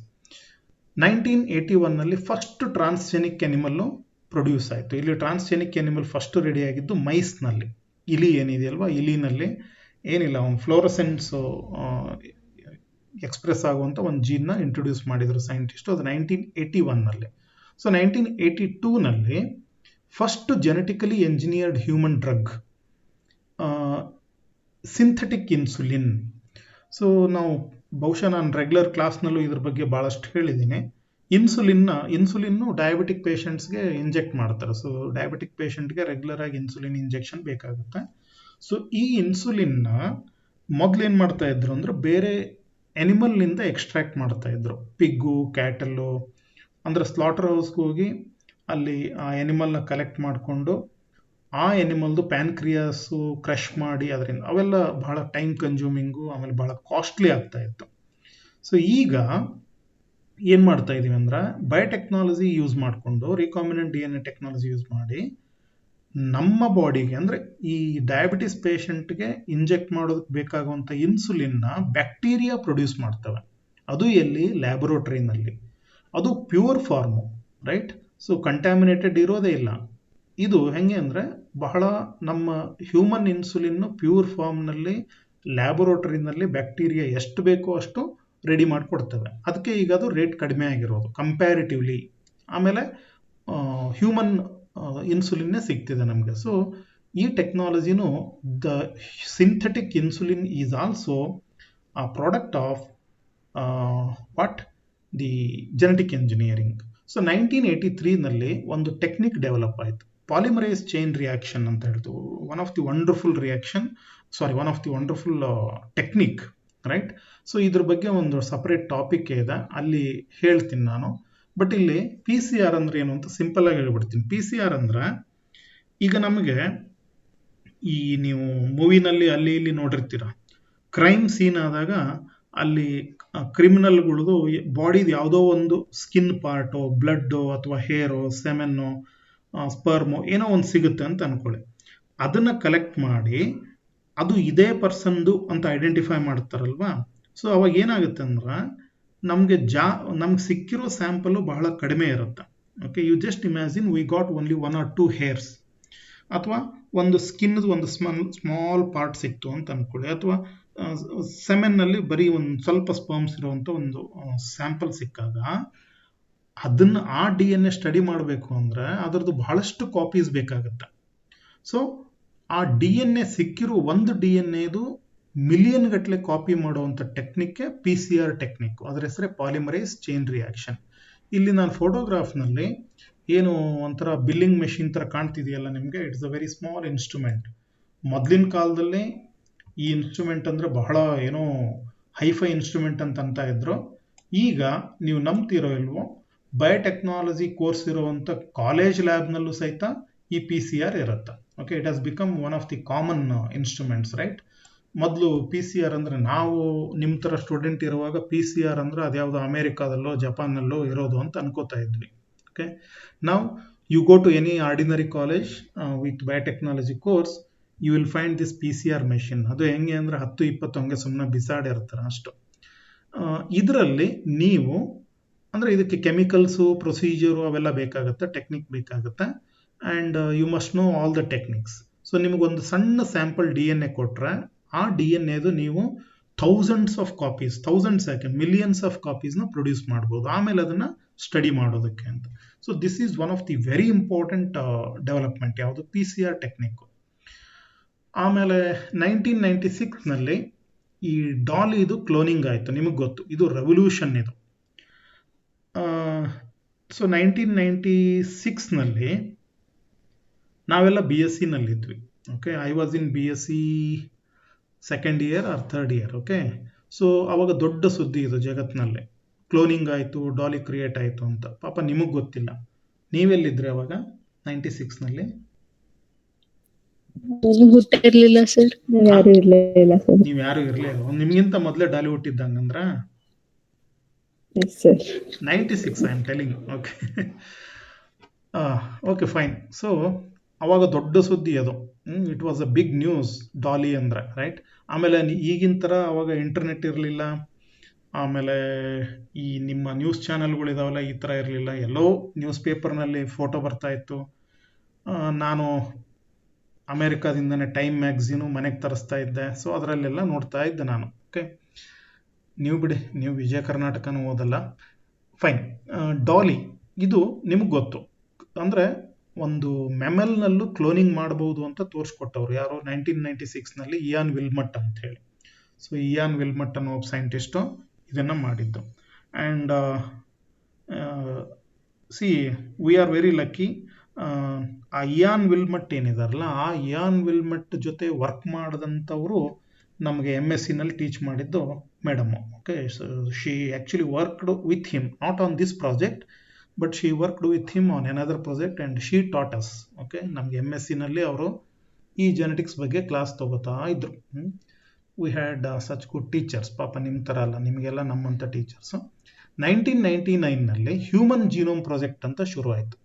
1981 ನಲ್ಲಿ ಫಸ್ಟ್ ಟ್ರಾನ್ಸ್ಜೆನಿಕ್ ಎನಿಮಲ್ ಪ್ರೊಡ್ಯೂಸ್ ಆಯಿತು. ಇಲ್ಲಿ ಟ್ರಾನ್ಸ್ಜೆನಿಕ್ ಎನಿಮಲ್ ಫಸ್ಟ್ ರೆಡಿ ಆಗಿದ್ದು ಮೈಸ್ನಲ್ಲಿ. ಇಲಿ ಏನಿದೆಯಲ್ವಾ, ಇಲಿನಲ್ಲಿ ಏನಿಲ್ಲ, ಒಂದು ಫ್ಲೋರಸೆನ್ಸ್ ಎಕ್ಸ್ಪ್ರೆಸ್ ಆಗುವಂಥ ಒಂದು ಜೀನ್ನ ಇಂಟ್ರೊಡ್ಯೂಸ್ ಮಾಡಿದ್ರು ಸೈಂಟಿಸ್ಟ್. ಅದು 1981 ನಲ್ಲಿ. ಸೊ 1982 ನಲ್ಲಿ first genetically engineered human drug synthetic insulin. So ನಾವು ಬಹುಶಃ ನಾನು ರೆಗ್ಯುಲರ್ ಕ್ಲಾಸ್ನಲ್ಲೂ ಇದ್ರ ಬಗ್ಗೆ ಭಾಳಷ್ಟು ಹೇಳಿದ್ದೀನಿ. ಇನ್ಸುಲಿನ್ನು ಡಯಾಬಿಟಿಕ್ ಪೇಷಂಟ್ಸ್ಗೆ ಇಂಜೆಕ್ಟ್ ಮಾಡ್ತಾರೆ. ಸೊ ಡಯಾಬಿಟಿಕ್ ಪೇಷಂಟ್ಗೆ ರೆಗ್ಯುಲರ್ ಆಗಿ ಇನ್ಸುಲಿನ್ ಇಂಜೆಕ್ಷನ್ ಬೇಕಾಗುತ್ತೆ. ಸೊ ಈ ಇನ್ಸುಲಿನ್ನ ಮೊದಲೇನು ಮಾಡ್ತಾ ಇದ್ರು ಅಂದ್ರೆ ಬೇರೆ ಎನಿಮಲ್ನಿಂದ ಎಕ್ಸ್ಟ್ರಾಕ್ಟ್ ಮಾಡ್ತಾ ಇದ್ರು. ಪಿಗ್ಗು, ಕ್ಯಾಟಲ್ಲು, ಅಂದ್ರೆ ಸ್ಲಾಟರ್ ಹೌಸ್ಗೆ ಹೋಗಿ ಅಲ್ಲಿ ಆ ಎನಿಮಲ್ನ ಕಲೆಕ್ಟ್ ಮಾಡಿಕೊಂಡು ಆ ಎನಿಮಲ್ದು ಪ್ಯಾನ್ಕ್ರಿಯಾಸು ಕ್ರಷ್ ಮಾಡಿ ಅದರಿಂದ, ಅವೆಲ್ಲ ಬಹಳ ಟೈಮ್ ಕನ್ಸ್ಯೂಮಿಂಗು ಆಮೇಲೆ ಬಹಳ ಕಾಸ್ಟ್ಲಿ ಆಗ್ತಾ ಇತ್ತು. ಸೊ ಈಗ ಏನು ಮಾಡ್ತಾ ಇದೀವಿ ಅಂದ್ರೆ ಬಯೋಟೆಕ್ನಾಲಜಿ ಯೂಸ್ ಮಾಡಿಕೊಂಡು, ರೀಕಾಂಬಿನೆಂಟ್ DNA ಟೆಕ್ನಾಲಜಿ ಯೂಸ್ ಮಾಡಿ ನಮ್ಮ ಬಾಡಿಗೆ, ಅಂದರೆ ಈ ಡಯಾಬಿಟಿಸ್ ಪೇಷಂಟ್ಗೆ ಇಂಜೆಕ್ಟ್ ಮಾಡೋದಕ್ಕೆ ಬೇಕಾಗುವಂಥ ಇನ್ಸುಲಿನ್ನ ಬ್ಯಾಕ್ಟೀರಿಯಾ ಪ್ರೊಡ್ಯೂಸ್ ಮಾಡ್ತವೆ. ಅದು ಎಲ್ಲಿ? ಲ್ಯಾಬೊರೇಟರಿನಲ್ಲಿ. ಅದು pure form, right? So contaminated ಇರೋದೇ ಇಲ್ಲ. ಇದು ಹೆಂಗೆ ಅಂದರೆ ಬಹಳ ನಮ್ಮ ಹ್ಯೂಮನ್ ಇನ್ಸುಲಿನ್ನು ಪ್ಯೂರ್ ಫಾರ್ಮ್ನಲ್ಲಿ ಲ್ಯಾಬೊರೇಟರಿನಲ್ಲಿ ಬ್ಯಾಕ್ಟೀರಿಯಾ ಎಷ್ಟು ಬೇಕೋ ಅಷ್ಟು ರೆಡಿ ಮಾಡಿಕೊಡ್ತವೆ. ಅದಕ್ಕೆ ಈಗ ಅದು ರೇಟ್ ಕಡಿಮೆ ಆಗಿರೋದು ಕಂಪ್ಯಾರಿಟಿವ್ಲಿ. ಆಮೇಲೆ ಹ್ಯೂಮನ್ ಇನ್ಸುಲಿನ್ನೇ ಸಿಗ್ತಿದೆ ನಮಗೆ. ಸೊ ಈ ಟೆಕ್ನಾಲಜಿನೂ, the synthetic insulin is also a product of what? The genetic engineering. So 1983 ನಲ್ಲಿ ಒಂದು ಟೆಕ್ನಿಕ್ ಡೆವಲಪ್ ಆಯಿತು, ಪಾಲಿಮರೇಸ್ ಚೈನ್ ರಿಯಾಕ್ಷನ್ ಅಂತ ಹೇಳ್ತೀವಿ. One of the wonderful technique, right? So ಇದ್ರ ಬಗ್ಗೆ ಒಂದು ಸಪರೇಟ್ ಟಾಪಿಕ್ ಇದೆ, ಅಲ್ಲಿ ಹೇಳ್ತೀನಿ ನಾನು. ಬಟ್ ಇಲ್ಲಿ PCR ಅಂದ್ರೆ ಏನು ಅಂತ ಸಿಂಪಲ್ ಆಗಿ ಹೇಳ್ಬಿಡ್ತೀನಿ. PCR ಅಂದ್ರೆ ಈಗ ನಮಗೆ ಈ ನೀವು ಮೂವಿನಲ್ಲಿ ಅಲ್ಲಿ ಇಲ್ಲಿ ನೋಡಿರ್ತೀರ, ಕ್ರೈಮ್ ಸೀನ್ ಆದಾಗ ಅಲ್ಲಿ ಕ್ರಿಮಿನಲ್ಗಳದು ಬಾಡಿದು ಯಾವುದೋ ಒಂದು ಸ್ಕಿನ್ ಪಾರ್ಟೋ, ಬ್ಲಡ್ಡೋ ಅಥವಾ ಹೇರೋ, ಸೆಮೆನ್ನೋ, ಸ್ಪರ್ಮೋ ಏನೋ ಒಂದು ಸಿಗುತ್ತೆ ಅಂತ ಅನ್ಕೊಳ್ಳಿ. ಅದನ್ನ ಕಲೆಕ್ಟ್ ಮಾಡಿ ಅದು ಇದೇ ಪರ್ಸನ್ದು ಅಂತ ಐಡೆಂಟಿಫೈ ಮಾಡ್ತಾರಲ್ವಾ. ಸೊ ಅವಾಗ ಏನಾಗುತ್ತೆ ಅಂದ್ರೆ ನಮಗೆ ನಮ್ಗೆ ಸಿಕ್ಕಿರೋ ಸ್ಯಾಂಪಲ್ ಬಹಳ ಕಡಿಮೆ ಇರುತ್ತೆ. Okay, you just imagine we got only 1 or 2 hairs, ಅಥವಾ ಒಂದು ಸ್ಕಿನ್ದು ಒಂದು ಸ್ಮಾಲ್ ಪಾರ್ಟ್ ಸಿಕ್ತು ಅಂತ ಅನ್ಕೊಳ್ಳಿ, ಅಥವಾ ಸೆಮೆನ್ನಲ್ಲಿ ಬರೀ ಒಂದು ಸ್ವಲ್ಪ ಸ್ಪರ್ಮ್ಸ್ ಇರುವಂಥ ಒಂದು ಸ್ಯಾಂಪಲ್ ಸಿಕ್ಕಾಗ ಅದನ್ನು ಆ DNA ಸ್ಟಡಿ ಮಾಡಬೇಕು ಅಂದರೆ ಅದರದ್ದು ಬಹಳಷ್ಟು ಕಾಪೀಸ್ ಬೇಕಾಗುತ್ತೆ. ಸೊ ಆ DNA ಸಿಕ್ಕಿರೋ ಒಂದು DNAದು ಮಿಲಿಯನ್ ಗಟ್ಟಲೆ ಕಾಪಿ ಮಾಡುವಂಥ ಟೆಕ್ನಿಕ್ಗೆ PCR ಟೆಕ್ನಿಕ್, ಅದರ ಹೆಸರೇ ಪಾಲಿಮರೈಸ್ ಚೈನ್ ರಿಯಾಕ್ಷನ್. ಇಲ್ಲಿ ನಾನು ಫೋಟೋಗ್ರಾಫ್ನಲ್ಲಿ ಏನು ಒಂಥರ ಬಿಲ್ಲಿಂಗ್ ಮೆಷಿನ್ ಥರ ಕಾಣ್ತಿದೆಯಲ್ಲ ನಿಮಗೆ, it's a very small instrument. ಮೊದಲಿನ ಕಾಲದಲ್ಲಿ ಈ ಇನ್ಸ್ಟ್ರೂಮೆಂಟ್ ಅಂದರೆ ಬಹಳ ಏನೋ ಹೈಫೈ ಇನ್ಸ್ಟ್ರೂಮೆಂಟ್ ಅಂತ ಇದ್ರು. ಈಗ ನೀವು ನಂಬ್ತಿರೋ ಇಲ್ವೋ, ಬಯೋಟೆಕ್ನಾಲಜಿ ಕೋರ್ಸ್ ಇರುವಂಥ ಕಾಲೇಜ್ ಲ್ಯಾಬ್ನಲ್ಲೂ ಸಹಿತ ಈ PCR ಇರುತ್ತೆ. Okay, it has become one of the common instruments, right. ಮೊದಲು PCR ಅಂದರೆ ನಾವು ನಿಮ್ಮ ಥರ ಸ್ಟೂಡೆಂಟ್ ಇರುವಾಗ PCR ಅಂದರೆ ಅದ್ಯಾವುದೋ ಅಮೇರಿಕಾದಲ್ಲೋ ಜಪಾನ್ನಲ್ಲೋ ಇರೋದು ಅಂತ ಅನ್ಕೋತಾ ಇದ್ವಿ. ಓಕೆ, ನಾವು you go to any ordinary college with biotechnology course, you will find this PCR machine. ಅದು ಹೆಂಗೆ ಅಂದರೆ 10-20 ಹಂಗೆ ಸುಮ್ಮನೆ ಬಿಸಾಡಿರ್ತಾರೆ ಅಷ್ಟು. ಇದರಲ್ಲಿ ನೀವು ಅಂದರೆ ಇದಕ್ಕೆ ಕೆಮಿಕಲ್ಸು, ಪ್ರೊಸೀಜರು ಅವೆಲ್ಲ ಬೇಕಾಗುತ್ತೆ, ಟೆಕ್ನಿಕ್ ಬೇಕಾಗುತ್ತೆ, and you must know all the techniques. So ನಿಮಗೊಂದು ಸಣ್ಣ ಸ್ಯಾಂಪಲ್ DNA ಕೊಟ್ಟರೆ ಆ DNAದು ನೀವು ಥೌಸಂಡ್ಸ್ ಆಫ್ ಕಾಪೀಸ್, ಥೌಸಂಡ್ಸ್ ಯಾಕೆ ಮಿಲಿಯನ್ಸ್ ಆಫ್ ಕಾಪೀಸ್ನ ಪ್ರೊಡ್ಯೂಸ್ ಮಾಡ್ಬೋದು, ಆಮೇಲೆ ಅದನ್ನು ಸ್ಟಡಿ ಮಾಡೋದಕ್ಕೆ ಅಂತ. So this is one of the very important development, ಯಾವುದು PCR ಟೆಕ್ನಿಕ್ಕು. ಆಮೇಲೆ 1996ನಲ್ಲಿ ಈ ಡಾಲಿದು ಕ್ಲೋನಿಂಗ್ ಆಯಿತು, ನಿಮಗೆ ಗೊತ್ತು, ಇದು ರೆವಲ್ಯೂಷನ್ ಇದು. ಸೊ 1996ನಲ್ಲಿ ನಾವೆಲ್ಲ BSc-ನಲ್ಲಿದ್ವಿ. Okay, I was in BSc second year or third year. Okay, so ಅವಾಗ ದೊಡ್ಡ ಸುದ್ದಿ ಇದು ಜಗತ್ತಿನಲ್ಲೇ, ಕ್ಲೋನಿಂಗ್ ಆಯಿತು, ಡಾಲಿ ಕ್ರಿಯೇಟ್ ಆಯಿತು ಅಂತ. ಪಾಪ ನಿಮಗೆ ಗೊತ್ತಿಲ್ಲ, ನೀವೆಲ್ಲಿದ್ರಿ ಅವಾಗ 96ನಲ್ಲಿ? ಹುಟ್ಟಿರ್ಲಿಲ್ಲ ಸರ್, ನೀವು ಯಾರು ಇರಲಿಲ್ಲ ಸರ್. ನೀವು ಯಾರು ಇರಲಿಲ್ಲ, ನಿಮ್ಗಿಂತ ಮೊದಲೇ ಡಾಲಿ ಹುಟ್ಟಿದ್ದಂಗಂದ್ರ? Yes sir, 96 I am telling. Okay okay fine. So ಅವಾಗ ದೊಡ್ಡ ಸುದ್ದಿ ಅದು, it was a big news Dolly ಅಂದರೆ, ರೈಟ್. ಆಮೇಲೆ ಈಗಿನ ಥರ ಅವಾಗ ಇಂಟರ್ನೆಟ್ ಇರಲಿಲ್ಲ, ಆಮೇಲೆ ಈ ನಿಮ್ಮ ನ್ಯೂಸ್ ಚಾನೆಲ್ಗಳಿದಾವಲ್ಲ ಈ ಥರ ಇರಲಿಲ್ಲ, ಎಲ್ಲೋ ನ್ಯೂಸ್ ಪೇಪರ್ನಲ್ಲಿ ಫೋಟೋ ಬರ್ತಾ ಇತ್ತು. ನಾನು ಅಮೇರಿಕಾದಿಂದನೇ ಟೈಮ್ ಮ್ಯಾಗ್ಝೀನು ಮನೆಗೆ ತರಿಸ್ತಾ ಇದ್ದೆ, ಸೊ ಅದರಲ್ಲೆಲ್ಲ ನೋಡ್ತಾ ಇದ್ದೆ ನಾನು. ಓಕೆ, ನೀವು ಬಿಡಿ, ನೀವು ವಿಜಯ ಕರ್ನಾಟಕನೂ ಓದಲ್ಲ. ಫೈನ್. ಡಾಲಿ ಇದು ನಿಮಗೆ ಗೊತ್ತು, ಅಂದರೆ ಒಂದು ಮೆಮಲ್ನಲ್ಲೂ ಕ್ಲೋನಿಂಗ್ ಮಾಡ್ಬೋದು ಅಂತ ತೋರಿಸ್ಕೊಟ್ಟವ್ರು ಯಾರು, 1996ನಲ್ಲಿ ಇಯಾನ್ ವಿಲ್ಮಟ್ ಅಂತ ಹೇಳಿ. ಸೊ ಇಯಾನ್ ವಿಲ್ಮಟ್ ಅನ್ನೋ ಒಬ್ಬ ಸೈಂಟಿಸ್ಟು ಇದನ್ನು ಮಾಡಿದ್ದು. And C we are very lucky, ಆ ಇಯಾನ್ ವಿಲ್ಮಟ್ ಏನಿದಾರಲ್ಲ, ಆ ಇಯಾನ್ ವಿಲ್ಮಟ್ ಜೊತೆ ವರ್ಕ್ ಮಾಡಿದಂಥವರು ನಮಗೆ MSc-ನಲ್ಲಿ ಟೀಚ್ ಮಾಡಿದ್ದು madam. Okay, so she actually worked with him, not on this project, but she worked with him on another project and she taught us. Okay, ನಮಗೆ MSc-ನಲ್ಲಿ ಅವರು ಈ genetics ಬಗ್ಗೆ class ತಗೋತಾ ಇದ್ರು. We had such good teachers. ಪಾಪ ನಿಮ್ಮ ಥರ ಅಲ್ಲ, ನಿಮಗೆಲ್ಲ ನಮ್ಮಂಥ ಟೀಚರ್ಸು. 1999ನಲ್ಲಿ ಹ್ಯೂಮನ್ ಜೀನೋಮ್ ಪ್ರಾಜೆಕ್ಟ್ ಅಂತ ಶುರು ಆಯಿತು.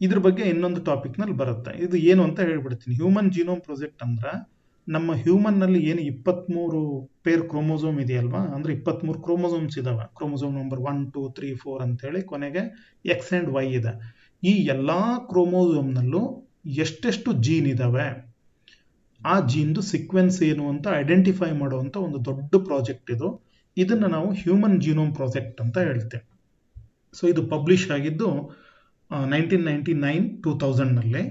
ಇದ್ರ ಬಗ್ಗೆ ಇನ್ನೊಂದು ಟಾಪಿಕ್ನಲ್ಲಿ ಬರುತ್ತೆ. ಇದು ಏನು ಅಂತ ಹೇಳ್ಬಿಡ್ತೀನಿ. ಹ್ಯೂಮನ್ ಜೀನೋಮ್ ಪ್ರಾಜೆಕ್ಟ್ ಅಂದ್ರೆ ನಮ್ಮ ಹ್ಯೂಮನ್ನಲ್ಲಿ ಏನು 23 ಪೇರ್ ಕ್ರೋಮೋಸೋಮ್ ಇದೆಯಲ್ವಾ, ಅಂದರೆ 23 ಕ್ರೋಮೋಸೋಮ್ಸ್ ಇದಾವೆ. ಕ್ರೋಮೋಸೋಮ್ ನಂಬರ್ 1, 2, 3, 4 ಅಂತೇಳಿ ಕೊನೆಗೆ X and Y ಇದೆ. ಈ ಎಲ್ಲ ಕ್ರೋಮೋಸೋಮ್ನಲ್ಲೂ ಎಷ್ಟೆಷ್ಟು ಜೀನ್ ಇದ್ದಾವೆ, ಆ ಜೀನ್ದು ಸೀಕ್ವೆನ್ಸ್ ಏನು ಅಂತ ಐಡೆಂಟಿಫೈ ಮಾಡುವಂಥ ಒಂದು ದೊಡ್ಡ ಪ್ರಾಜೆಕ್ಟ್ ಇದು. ಇದನ್ನು ನಾವು ಹ್ಯೂಮನ್ ಜೀನೋಮ್ ಪ್ರಾಜೆಕ್ಟ್ ಅಂತ ಹೇಳ್ತೇವೆ. ಸೊ ಇದು ಪಬ್ಲಿಷ್ ಆಗಿದ್ದು 1999-2000ನಲ್ಲಿ,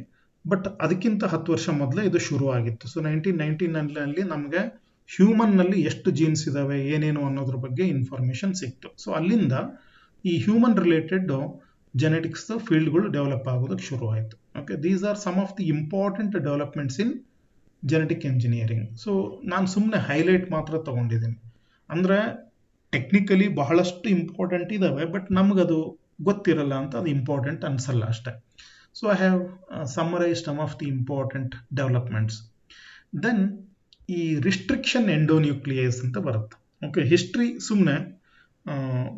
ಬಟ್ ಅದಕ್ಕಿಂತ 10 ವರ್ಷ ಮೊದಲೇ ಇದು ಶುರು ಆಗಿತ್ತು. ಸೊ 1999ನಲ್ಲಿ ನಮಗೆ ಹ್ಯೂಮನ್ನಲ್ಲಿ ಎಷ್ಟು ಜೀನ್ಸ್ ಇದ್ದಾವೆ, ಏನೇನು ಅನ್ನೋದ್ರ ಬಗ್ಗೆ ಇನ್ಫಾರ್ಮೇಷನ್ ಸಿಕ್ತು. ಸೊ ಅಲ್ಲಿಂದ ಈ ಹ್ಯೂಮನ್ ರಿಲೇಟೆಡ್ ಜೆನೆಟಿಕ್ಸ್ ಫೀಲ್ಡ್ಗಳು ಡೆವಲಪ್ ಆಗೋದಕ್ಕೆ ಶುರು ಆಯಿತು. Okay, these are some of the important developments in genetic engineering. So ನಾನು ಸುಮ್ಮನೆ ಹೈಲೈಟ್ ಮಾತ್ರ ತಗೊಂಡಿದ್ದೀನಿ. ಅಂದರೆ ಟೆಕ್ನಿಕಲಿ ಬಹಳಷ್ಟು ಇಂಪಾರ್ಟೆಂಟ್ ಇದ್ದಾವೆ, ಬಟ್ ನಮಗದು ಗೊತ್ತಿರಲ್ಲ ಅಂತ ಅದು ಇಂಪಾರ್ಟೆಂಟ್ ಅನಿಸಲ್ಲ ಅಷ್ಟೇ. So I have summarised some of the important developments. Then ಈ ರಿಸ್ಟ್ರಿಕ್ಷನ್ ಎಂಡೋನ್ಯೂಕ್ಲಿಯಸ್ ಅಂತ ಬರುತ್ತೆ. ಓಕೆ, ಹಿಸ್ಟ್ರಿ ಸುಮ್ಮನೆ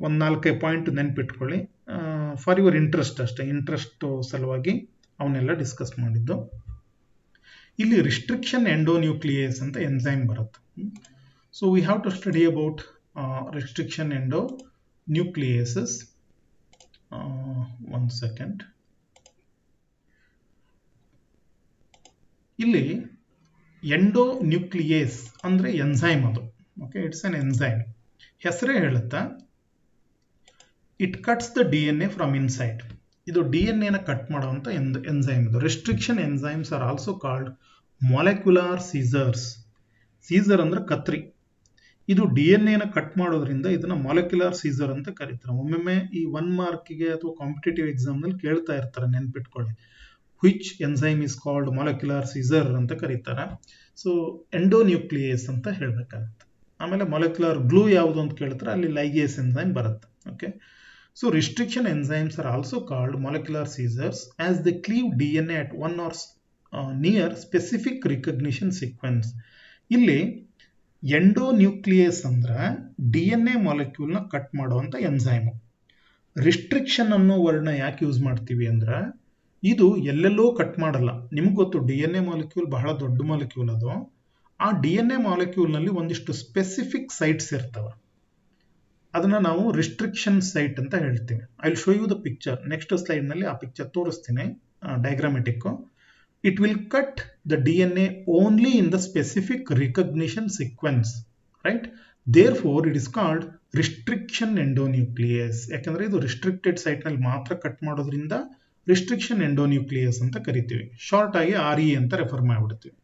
ಒಂದು 4-5 ಪಾಯಿಂಟ್ ನೆನ್ಪಿಟ್ಕೊಳ್ಳಿ, ಫಾರ್ ಯುವರ್ ಇಂಟ್ರೆಸ್ಟ್ ಅಷ್ಟೇ, ಇಂಟ್ರೆಸ್ಟ್ ಸಲುವಾಗಿ ಅವನ್ನೆಲ್ಲ ಡಿಸ್ಕಸ್ ಮಾಡಿದ್ದು. ಇಲ್ಲಿ ರಿಸ್ಟ್ರಿಕ್ಷನ್ ಎಂಡೋನ್ಯೂಕ್ಲಿಯಸ್ ಅಂತ ಎನ್ಸೈಮ್ ಬರುತ್ತೆ. So we have to study about restriction endonucleases. ಒಂದು ಸೆಕೆಂಡ್. ಇಲ್ಲಿ ಎಂಡೋ ನ್ಯೂಕ್ಲಿಯೇಸ್ ಅಂದ್ರೆ ಎನ್ಸೈಮ್ ಅದು. Okay, it's an enzyme. ಹೆಸರೇ ಹೇಳುತ್ತಾ it cuts the DNA from inside. ಇದು DNA ನ ಕಟ್ ಮಾಡುವಂತ ಎನ್ಸೈಮ್ ಇದು. Restriction enzymes are also called molecular scissors. Scissor ಅಂದ್ರೆ ಕತ್ರಿ. ಇದು DNA ನ ಕಟ್ ಮಾಡೋದ್ರಿಂದ ಇದನ್ನ ಮಾಲಿಕ್ಯುಲಾರ್ ಸೀಸರ್ ಅಂತ ಕರೀತಾರೆ. ಒಮ್ಮೊಮ್ಮೆ ಈ 1 ಮಾರ್ಕ್ಗೆ ಅಥವಾ ಕಾಂಪಿಟೇಟಿವ್ ಎಕ್ಸಾಮ್ ನಲ್ಲಿ ಕೇಳ್ತಾ ಇರ್ತಾರೆ, ನೆನ್ಪಿಟ್ಕೊಳ್ಳಿ. Which enzyme is called molecular scissor ಅಂತ ಕರೀತಾರೆ. ಸೊ ಎಂಡೋನ್ಯೂಕ್ಲಿಯೇಸ್ ಅಂತ ಹೇಳ್ಬೇಕಾಗುತ್ತೆ. ಆಮೇಲೆ ಮಾಲಿಕ್ಯುಲರ್ ಗ್ಲೂ ಯಾವುದು ಅಂತ ಕೇಳ್ತಾರೆ, ಅಲ್ಲಿ ಲೈಗೇಸ್ ಎನ್ಸೈಮ್ ಬರುತ್ತೆ. Okay, so restriction enzymes are also called molecular scissors as they cleave DNA at one or near specific recognition sequence. ಇಲ್ಲಿ ಎಂಡೋನ್ಯೂಕ್ಲಿಯಸ್ ಅಂದ್ರೆ DNA ಮಾಲಿಕ್ಯೂಲ್ ನ ಕಟ್ ಮಾಡುವಂತ ಎನ್ಸೈಮ್. ರಿಸ್ಟ್ರಿಕ್ಷನ್ ಅನ್ನೋ ವರ್ಡ್ನ ಯಾಕೆ ಯೂಸ್ ಮಾಡ್ತೀವಿ ಅಂದ್ರೆ ಇದು ಎಲ್ಲೆಲ್ಲೋ ಕಟ್ ಮಾಡಲ್ಲ. ನಿಮ್ಗೆ ಗೊತ್ತು DNA ಮಾಲಿಕ್ಯೂಲ್ ಬಹಳ ದೊಡ್ಡ ಮಾಲಿಕ್ಯೂಲ್ ಅದು. ಆ DNA ಮಾಲಿಕ್ಯೂಲ್ ನಲ್ಲಿ ಒಂದಿಷ್ಟು ಸ್ಪೆಸಿಫಿಕ್ ಸೈಟ್ಸ್ ಇರ್ತವೆ. ಅದನ್ನ ನಾವು ರಿಸ್ಟ್ರಿಕ್ಷನ್ ಸೈಟ್ ಅಂತ ಹೇಳ್ತೀವಿ. I will show you the picture. Next slide ನಲ್ಲಿ ಆ ಪಿಕ್ಚರ್ ತೋರಿಸ್ತೀನಿ, diagrammatic. It will cut the DNA only in the specific recognition sequence, right? Therefore it is called restriction endonuclease. ಯಾಕಂದ್ರೆ ಇದು restricted site ನಲ್ಲಿ ಮಾತ್ರ cut ಮಾಡೋದ್ರಿಂದ restriction endonuclease ಅಂತ ಕರಿತೀವಿ. ಶಾರ್ಟ್ ಆಗಿ RE ಅಂತ refer ಮಾಡಿಬಿಡ್ತೀವಿ.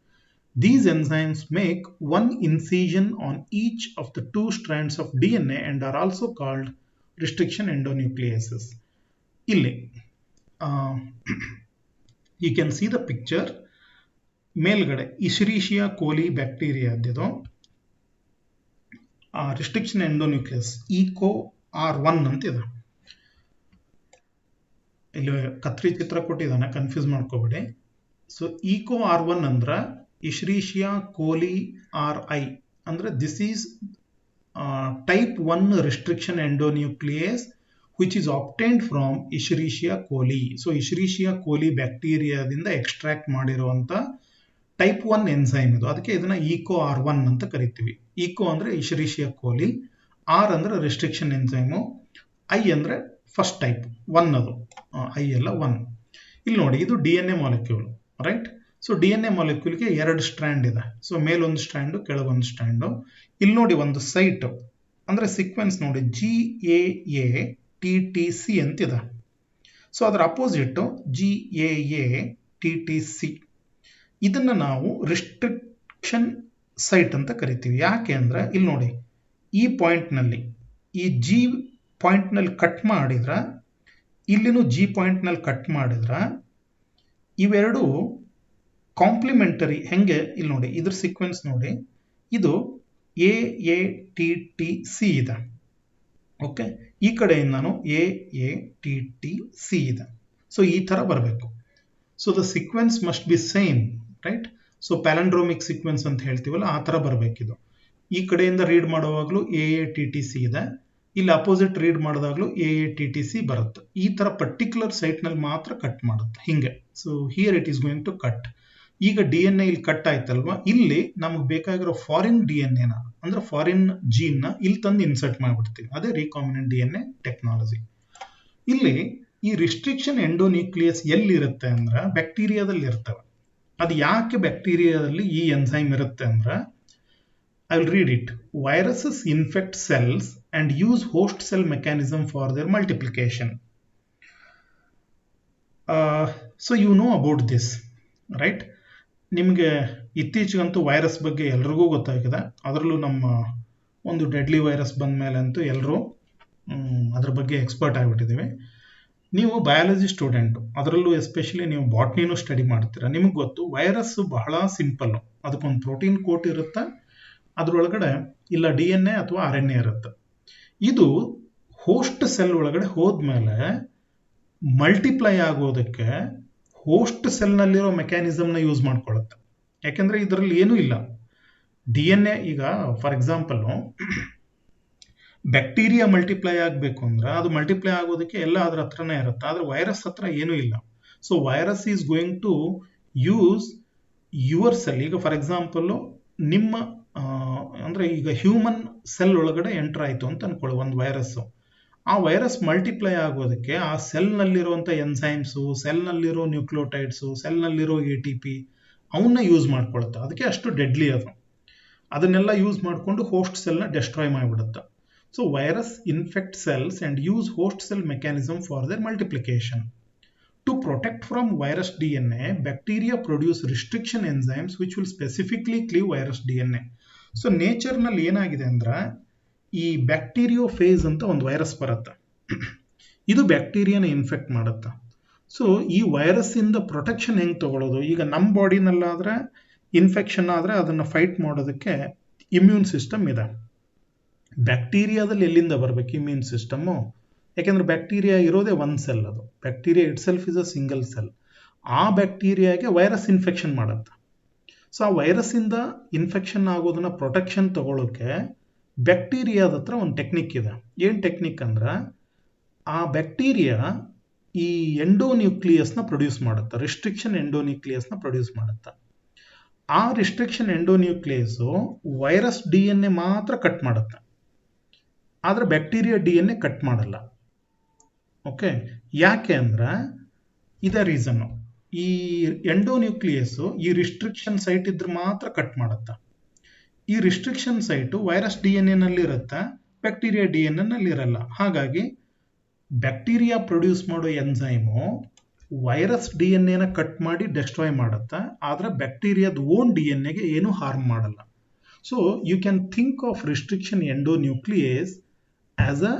These enzymes make one incision on each of the 2 strands of DNA and are also called restriction endonucleases. Illi, you can see the picture. ಮೇಲ್ಗಡೆ Escherichia coli bacteria ಇದ್ದು restriction endonuclease ECO R1 ಅಂತ ಇದೆ. ಇಲ್ಲಿ ಕತ್ರಿ ಚಿತ್ರ ಕೊಟ್ಟಿದ್ದಾನೆ, confuse ಮಾಡ್ಕೋಬೇಡಿ. So ECO R1 ಅಂದ್ರ Escherichia coli RI ಅಂದ್ರೆ this is type 1 restriction endonuclease which is obtained from Escherichia coli. So Escherichia coli ಬ್ಯಾಕ್ಟೀರಿಯಾದಿಂದ ಎಕ್ಸ್ಟ್ರಾಕ್ಟ್ ಮಾಡಿರುವಂತ ಟೈಪ್ 1 ಎನ್ಸೈಮ್ ಇದು. ಅದಕ್ಕೆ ಇದನ್ನ ECO R1 ಅಂತ ಕರಿತೀವಿ. ECO ಅಂದ್ರೆ Escherichia coli, R ಅಂದ್ರೆ ರಿಸ್ಟ್ರಿಕ್ಷನ್ ಎನ್ಸೈಮು, I ಅಂದ್ರೆ ಫಸ್ಟ್ ಟೈಪ್ 1 ಅದು, I ಎಲ್ಲ 1. ಇಲ್ಲಿ ನೋಡಿ, ಇದು DNA molecule, right? So DNA ಮಾಲಿಕ್ಯೂಲ್ಗೆ 2 strand ಇದೆ. ಸೊ ಮೇಲೊಂದು ಸ್ಟ್ರ್ಯಾಂಡು, ಕೆಳಗೊಂದು ಸ್ಟ್ರ್ಯಾಂಡು. ಇಲ್ಲಿ ನೋಡಿ ಒಂದು ಸೈಟ್ ಅಂದ್ರೆ ಸೀಕ್ವೆನ್ಸ್ ನೋಡಿ, GAA-TTC ಅಂತಿದೆ. ಸೊ ಅದರ ಅಪೋಸಿಟ್ GAA-TTC. ಇದನ್ನ ನಾವು ರಿಸ್ಟ್ರಿಕ್ಷನ್ ಸೈಟ್ ಅಂತ ಕರಿತೀವಿ. ಯಾಕೆ ಅಂದ್ರೆ ಇಲ್ಲಿ ನೋಡಿ, ಈ ಪಾಯಿಂಟ್ ನಲ್ಲಿ, ಈ G ಪಾಯಿಂಟ್ ನಲ್ಲಿ ಕಟ್ ಮಾಡಿದ್ರ, ಇಲ್ಲಿನೂ G ಪಾಯಿಂಟ್ ನಲ್ಲಿ ಕಟ್ ಮಾಡಿದ್ರ, ಇವೆರಡು ಕಾಂಪ್ಲಿಮೆಂಟರಿ. ಹೆಂಗೆ ಇಲ್ಲಿ ನೋಡಿ, ಇದ್ರ ಸೀಕ್ವೆನ್ಸ್ ನೋಡಿ, ಇದು AATTC ಇದೆ. ಓಕೆ, ಈ ಕಡೆಯಿಂದನು AATTC ಇದೆ. ಸೊ ಈ ತರ ಬರಬೇಕು. So the sequence must be same, right? So palindromic sequence ಅಂತ ಹೇಳ್ತೀವಲ್ಲ, ಆ ತರ ಬರಬೇಕಿದು. ಈ ಕಡೆಯಿಂದ ರೀಡ್ ಮಾಡುವಾಗಲೂ AATTC ಇದೆ, ಇಲ್ಲಿ ಅಪೋಸಿಟ್ ರೀಡ್ ಮಾಡಿದಾಗಲೂ AATTC ಬರುತ್ತೆ. ಈ ತರ ಪರ್ಟಿಕ್ಯುಲರ್ ಸೈಟ್ ನಲ್ಲಿ ಮಾತ್ರ ಕಟ್ ಮಾಡುತ್ತೆ, ಹಿಂಗೆ. So here it is going to cut. ಈಗ DNA ಇಲ್ಲಿ ಕಟ್ ಆಯ್ತಲ್ವಾ, ಇಲ್ಲಿ ನಮಗೆ ಬೇಕಾಗಿರೋ ಫಾರಿನ್ DNA ನ ಅಂದ್ರೆ ಫಾರಿನ್ ಜೀನ್ ನ ಇಲ್ಲಿ ತಂದು ಇನ್ಸರ್ಟ್ ಮಾಡಿಬಿಡ್ತೀವಿ. ಅದೇ ರೀಕಾಂಬಿನೆಂಟ್ DNA ಟೆಕ್ನಾಲಜಿ. ಇಲ್ಲಿ ಈ ರಿಸ್ಟ್ರಿಕ್ಷನ್ ಎಂಡೋನ್ಯೂಕ್ಲಿಯಸ್ ಎಲ್ಲಿರುತ್ತೆ ಅಂದ್ರೆ ಬ್ಯಾಕ್ಟೀರಿಯಾದಲ್ಲಿ ಇರ್ತವೆ. ಅದು ಯಾಕೆ ಬ್ಯಾಕ್ಟೀರಿಯಾದಲ್ಲಿ ಈ ಎನ್ಸೈಮ್ ಇರುತ್ತೆ ಅಂದ್ರೆ, I will read it. Viruses infect cells and use host cell mechanism for their multiplication. So you know about this, right? ನಿಮಗೆ ಇತ್ತೀಚೆಗಂತೂ ವೈರಸ್ ಬಗ್ಗೆ ಎಲ್ರಿಗೂ ಗೊತ್ತಾಗಿದೆ. ಅದರಲ್ಲೂ ನಮ್ಮ ಒಂದು ಡೆಡ್ಲಿ ವೈರಸ್ ಬಂದ ಮೇಲೆ ಅಂತೂ ಎಲ್ಲರೂ ಅದ್ರ ಬಗ್ಗೆ ಎಕ್ಸ್ಪರ್ಟ್ ಆಗಿಬಿಟ್ಟಿದ್ದೀವಿ. ನೀವು ಬಯಾಲಜಿ ಸ್ಟೂಡೆಂಟು, ಅದರಲ್ಲೂ ಎಸ್ಪೆಷಲಿ ನೀವು ಬಾಟ್ನಿನೂ ಸ್ಟಡಿ ಮಾಡ್ತೀರಾ, ನಿಮಗೆ ಗೊತ್ತು ವೈರಸ್ ಬಹಳ ಸಿಂಪಲ್ಲು. ಅದಕ್ಕೊಂದು ಪ್ರೋಟೀನ್ ಕೋಟ್ ಇರುತ್ತೆ, ಅದರೊಳಗಡೆ ಇಲ್ಲ DNA ಅಥವಾ RNA ಇರುತ್ತೆ. ಇದು ಹೋಸ್ಟ್ ಸೆಲ್ ಒಳಗಡೆ ಹೋದ್ಮೇಲೆ ಮಲ್ಟಿಪ್ಲೈ ಆಗೋದಕ್ಕೆ ಹೋಸ್ಟ್ ಸೆಲ್ನಲ್ಲಿರೋ ಮೆಕ್ಯಾನಿಸಮ್ನ ಯೂಸ್ ಮಾಡ್ಕೊಳ್ಳುತ್ತೆ. ಯಾಕೆಂದ್ರೆ ಇದರಲ್ಲಿ ಏನೂ ಇಲ್ಲ. DNA ಈಗ ಫಾರ್ ಎಕ್ಸಾಂಪಲ್ಲು ಬ್ಯಾಕ್ಟೀರಿಯಾ ಮಲ್ಟಿಪ್ಲೈ ಆಗಬೇಕು ಅಂದ್ರೆ ಅದು ಮಲ್ಟಿಪ್ಲೈ ಆಗೋದಕ್ಕೆ ಎಲ್ಲ ಅದ್ರ ಹತ್ರನೇ ಇರುತ್ತೆ, ಆದರೆ ವೈರಸ್ ಹತ್ರ ಏನೂ ಇಲ್ಲ. So virus is going to use your cell. ಈಗ ಫಾರ್ ಎಕ್ಸಾಂಪಲ್ಲು ನಿಮ್ಮ ಅಂದ್ರೆ ಈಗ ಹ್ಯೂಮನ್ ಸೆಲ್ ಒಳಗಡೆ ಎಂಟರ್ ಆಯಿತು ಅಂತ ಅನ್ಕೊಳ್ಳಿ ಒಂದು ವೈರಸ್ಸು. ಆ ವೈರಸ್ ಮಲ್ಟಿಪ್ಲೈ ಆಗೋದಕ್ಕೆ ಆ ಸೆಲ್ನಲ್ಲಿರುವಂಥ ಎನ್ಸೈಮ್ಸು, ಸೆಲ್ನಲ್ಲಿರೋ ನ್ಯೂಕ್ಲಿಯೋಟೈಡ್ಸು, ಸೆಲ್ನಲ್ಲಿರೋ ATP ಅವನ್ನ ಯೂಸ್ ಮಾಡ್ಕೊಳುತ್ತೆ. ಅದಕ್ಕೆ ಅಷ್ಟು ಡೆಡ್ಲಿ ಅದು. ಅದನ್ನೆಲ್ಲ ಯೂಸ್ ಮಾಡಿಕೊಂಡು ಹೋಸ್ಟ್ ಸೆಲ್ನ ಡೆಸ್ಟ್ರಾಯ್ ಮಾಡಿಬಿಡುತ್ತೆ. So virus infect cells and use host cell mechanism for their multiplication. To protect from virus DNA, bacteria produce restriction enzymes which will specifically cleave virus DNA. So ನೇಚರ್ನಲ್ಲಿ ಏನಾಗಿದೆ ಅಂದ್ರೆ ಈ ಬ್ಯಾಕ್ಟೀರಿಯೋಫೇಸ್ ಅಂತ ಒಂದು virus ಬರುತ್ತೆ. ಇದು ಬ್ಯಾಕ್ಟೀರಿಯಾನ ಇನ್ಫೆಕ್ಟ್ ಮಾಡುತ್ತೆ. ಸೊ ಈ ವೈರಸ್ಸಿಂದ ಪ್ರೊಟೆಕ್ಷನ್ ಹೆಂಗೆ ತಗೊಳ್ಳೋದು? ಈಗ ನಮ್ಮ ಬಾಡಿನಲ್ಲಾದರೆ ಇನ್ಫೆಕ್ಷನ್ ಆದರೆ ಅದನ್ನು ಫೈಟ್ ಮಾಡೋದಕ್ಕೆ ಇಮ್ಯೂನ್ ಸಿಸ್ಟಮ್ ಇದೆ. ಬ್ಯಾಕ್ಟೀರಿಯಾದಲ್ಲಿ ಎಲ್ಲಿಂದ ಬರಬೇಕು ಇಮ್ಯೂನ್ ಸಿಸ್ಟಮ್ಮು? ಯಾಕೆಂದರೆ ಬ್ಯಾಕ್ಟೀರಿಯಾ ಇರೋದೇ ಒಂದು ಸೆಲ್. ಅದು bacteria it self is a single cell. ಆ ಬ್ಯಾಕ್ಟೀರಿಯಾಗೆ ವೈರಸ್ ಇನ್ಫೆಕ್ಷನ್ ಮಾಡುತ್ತೆ. ಸೊ ಆ ವೈರಸ್ಸಿಂದ ಇನ್ಫೆಕ್ಷನ್ ಆಗೋದನ್ನ ಪ್ರೊಟೆಕ್ಷನ್ ತಗೊಳ್ಳೋಕ್ಕೆ ಬ್ಯಾಕ್ಟೀರಿಯಾದ ಹತ್ರ ಒಂದು ಟೆಕ್ನಿಕ್ ಇದೆ. ಏನು ಟೆಕ್ನಿಕ್ ಅಂದ್ರೆ ಆ ಬ್ಯಾಕ್ಟೀರಿಯಾ ಈ ಎಂಡೋನ್ಯೂಕ್ಲಿಯಸ್ನ ಪ್ರೊಡ್ಯೂಸ್ ಮಾಡುತ್ತೆ, ರಿಸ್ಟ್ರಿಕ್ಷನ್ ಎಂಡೋನ್ಯೂಕ್ಲಿಯಸ್ನ ಪ್ರೊಡ್ಯೂಸ್ ಮಾಡುತ್ತೆ. ಆ ರಿಸ್ಟ್ರಿಕ್ಷನ್ ಎಂಡೋನ್ಯೂಕ್ಲಿಯಸ್ಸು ವೈರಸ್ DNA ಮಾತ್ರ ಕಟ್ ಮಾಡುತ್ತೆ, ಆದರೆ ಬ್ಯಾಕ್ಟೀರಿಯಾ DNA ಕಟ್ ಮಾಡಲ್ಲ. ಓಕೆ, ಯಾಕೆ ಅಂದ್ರೆ ಇದೇ ರೀಸನ್ನು. ಈ ಎಂಡೋನ್ಯೂಕ್ಲಿಯಸ್ಸು ಈ ರಿಸ್ಟ್ರಿಕ್ಷನ್ ಸೈಟ್ ಇದ್ರೆ ಮಾತ್ರ ಕಟ್ ಮಾಡುತ್ತೆ. ಈ ರಿಸ್ಟ್ರಿಕ್ಷನ್ ಸೈಟು ವೈರಸ್ DNA ನಲ್ಲಿ ಇರುತ್ತೆ, ಬ್ಯಾಕ್ಟೀರಿಯಾ DNA ನಲ್ಲಿ ಇರಲ್ಲ. ಹಾಗಾಗಿ ಬ್ಯಾಕ್ಟೀರಿಯಾ ಪ್ರೊಡ್ಯೂಸ್ ಮಾಡೋ ಎನ್ಸೈಮು ವೈರಸ್ DNA ಕಟ್ ಮಾಡಿ ಡೆಸ್ಟ್ರಾಯ್ ಮಾಡುತ್ತೆ, ಆದರೆ ಬ್ಯಾಕ್ಟೀರಿಯಾದ ಓನ್ DNAಗೆ ಏನು ಹಾರ್ಮ್ ಮಾಡಲ್ಲ. So you can think of restriction endonuclease as a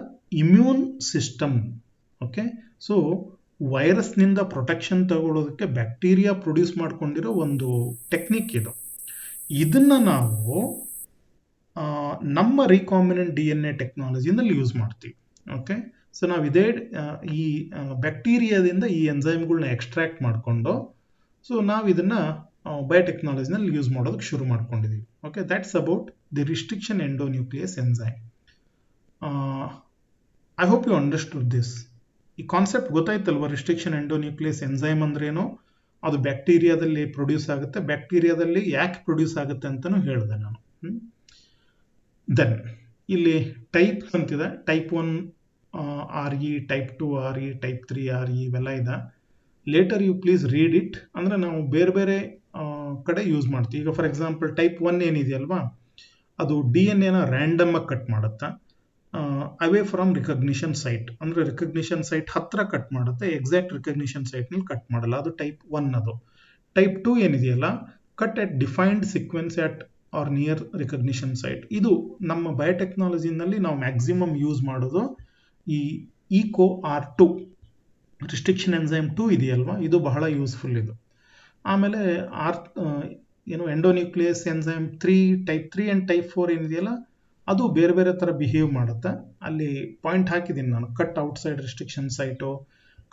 immune system. Okay, so ವೈರಸ್ನಿಂದ ಪ್ರೊಟೆಕ್ಷನ್ ತಗೊಳ್ಳೋದಕ್ಕೆ ಬ್ಯಾಕ್ಟೀರಿಯಾ ಪ್ರೊಡ್ಯೂಸ್ ಮಾಡ್ಕೊಂಡಿರೋ ಒಂದು ಟೆಕ್ನಿಕ್ ಇದು. ಇದನ್ನು ನಾವು ನಮ್ಮ ರೀಕಾಂಬಿನೆಂಟ್ DNA ಟೆಕ್ನಾಲಜಿನಲ್ಲಿ ಯೂಸ್ ಮಾಡ್ತೀವಿ. ಓಕೆ, ಸೊ ನಾವು ಇದೇ ಈ ಬ್ಯಾಕ್ಟೀರಿಯಾದಿಂದ ಈ ಎನ್ಸೈಮ್ಗಳನ್ನ ಎಕ್ಸ್ಟ್ರಾಕ್ಟ್ ಮಾಡಿಕೊಂಡು ಸೊ ನಾವು ಇದನ್ನು ಬಯೋಟೆಕ್ನಾಲಜಿನಲ್ಲಿ ಯೂಸ್ ಮಾಡೋದಕ್ಕೆ ಶುರು ಮಾಡ್ಕೊಂಡಿದ್ದೀವಿ. Okay, that's about the restriction endonuclease enzyme. I hope you understood this. ಈ ಕಾನ್ಸೆಪ್ಟ್ ಗೊತ್ತಾಯ್ತಲ್ವ? ರಿಸ್ಟ್ರಿಕ್ಷನ್ ಎಂಡೋನ್ಯೂಕ್ಲಿಯಸ್ ಎನ್ಸೈಮ್ ಅಂದ್ರೇನು, ಅದು ಬ್ಯಾಕ್ಟೀರಿಯಾದಲ್ಲಿ ಪ್ರೊಡ್ಯೂಸ್ ಆಗುತ್ತೆ, ಬ್ಯಾಕ್ಟೀರಿಯಾದಲ್ಲಿ ಯಾಕೆ ಪ್ರೊಡ್ಯೂಸ್ ಆಗುತ್ತೆ ಅಂತಲೂ ಹೇಳಿದೆ ನಾನು. ದೆನ್ ಇಲ್ಲಿ ಟೈಪ್ಸ್ ಅಂತಿದೆ. Type 1 RE, type 2 RE, type 3 RE ಇವೆಲ್ಲ ಇದೆ. Later you please read it. ಅಂದರೆ ನಾವು ಬೇರೆ ಬೇರೆ ಕಡೆ ಯೂಸ್ ಮಾಡ್ತೀವಿ. ಈಗ ಫಾರ್ ಎಕ್ಸಾಂಪಲ್ ಟೈಪ್ 1 ಏನಿದೆಯಲ್ವಾ, ಅದು DNA ರ್ಯಾಂಡಮ್ ಆಗಿ ಕಟ್ ಮಾಡುತ್ತೆ, ಅವೇ ಫ್ರಮ್ ರಿಕಗ್ನಿಷನ್ ಸೈಟ್. ಅಂದರೆ ರಿಕಗ್ನಿಷನ್ ಸೈಟ್ ಹತ್ರ ಕಟ್ ಮಾಡುತ್ತೆ, ಎಕ್ಸಾಕ್ಟ್ ರಿಕಗ್ನಿಷನ್ ಸೈಟ್ನಲ್ಲಿ ಕಟ್ ಮಾಡಲ್ಲ. ಅದು ಟೈಪ್ 1 ಅದು. ಟೈಪ್ 2 ಏನಿದೆಯಲ್ಲ, ಕಟ್ ಎಟ್ ಡಿಫೈನ್ಡ್ ಸೀಕ್ವೆನ್ಸ್ ಎಟ್ ಆರ್ ನಿಯರ್ ರಿಕಗ್ನಿಷನ್ ಸೈಟ್. ಇದು ನಮ್ಮ ಬಯೋಟೆಕ್ನಾಲಜಿನಲ್ಲಿ ನಾವು ಮ್ಯಾಕ್ಸಿಮಮ್ ಯೂಸ್ ಮಾಡೋದು ಈ EcoR2 ರಿಸ್ಟ್ರಿಕ್ಷನ್ ಎನ್ಸೈಮ್ 2 ಇದೆಯಲ್ವಾ, ಇದು ಬಹಳ ಯೂಸ್ಫುಲ್ ಇದು. ಆಮೇಲೆ ಎಂಡೋನ್ಯೂಕ್ಲಿಯಸ್ ಎನ್ಸೈಮ್ 3, ಟೈಪ್ 3 ಆ್ಯಂಡ್ ಟೈಪ್ 4 ಏನಿದೆಯಲ್ಲ, ಅದು ಬೇರೆ ಬೇರೆ ಥರ ಬಿಹೇವ್ ಮಾಡುತ್ತೆ. ಅಲ್ಲಿ ಪಾಯಿಂಟ್ ಹಾಕಿದ್ದೀನಿ ನಾನು, cut outside restriction site,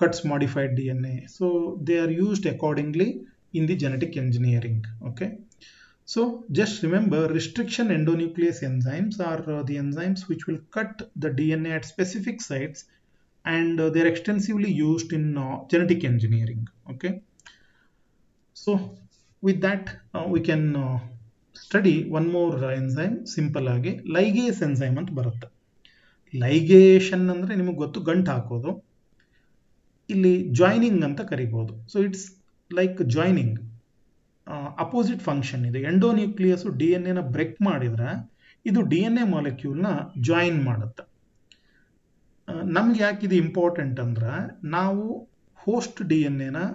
cuts modified DNA. So they are used accordingly in the genetic engineering. Okay, so just remember, restriction endonuclease enzymes are the enzymes which will cut the DNA at specific sites, and they are extensively used in genetic engineering. Okay, so with that we can study one more enzyme. simple ಆಗಿ ligase enzyme ಅಂತ ಬರುತ್ತೆ. Ligation ಅಂದರೆ ನಿಮಗೆ ಗೊತ್ತು, ಗಂಟು ಹಾಕೋದು. ಇಲ್ಲಿ joining ಅಂತ ಕರಿಬೋದು. So it's like joining, opposite function ಇದೆ. ಎಂಡೋನ್ಯೂಕ್ಲಿಯಸ್ DNA ಬ್ರೇಕ್ ಮಾಡಿದ್ರೆ ಇದು DNA ಮಾಲಿಕ್ಯೂಲ್ನ ಜಾಯಿನ್ ಮಾಡುತ್ತೆ. ನಮ್ಗೆ ಯಾಕೆ ಇದು ಇಂಪಾರ್ಟೆಂಟ್ ಅಂದ್ರೆ, ನಾವು ಹೋಸ್ಟ್ DNA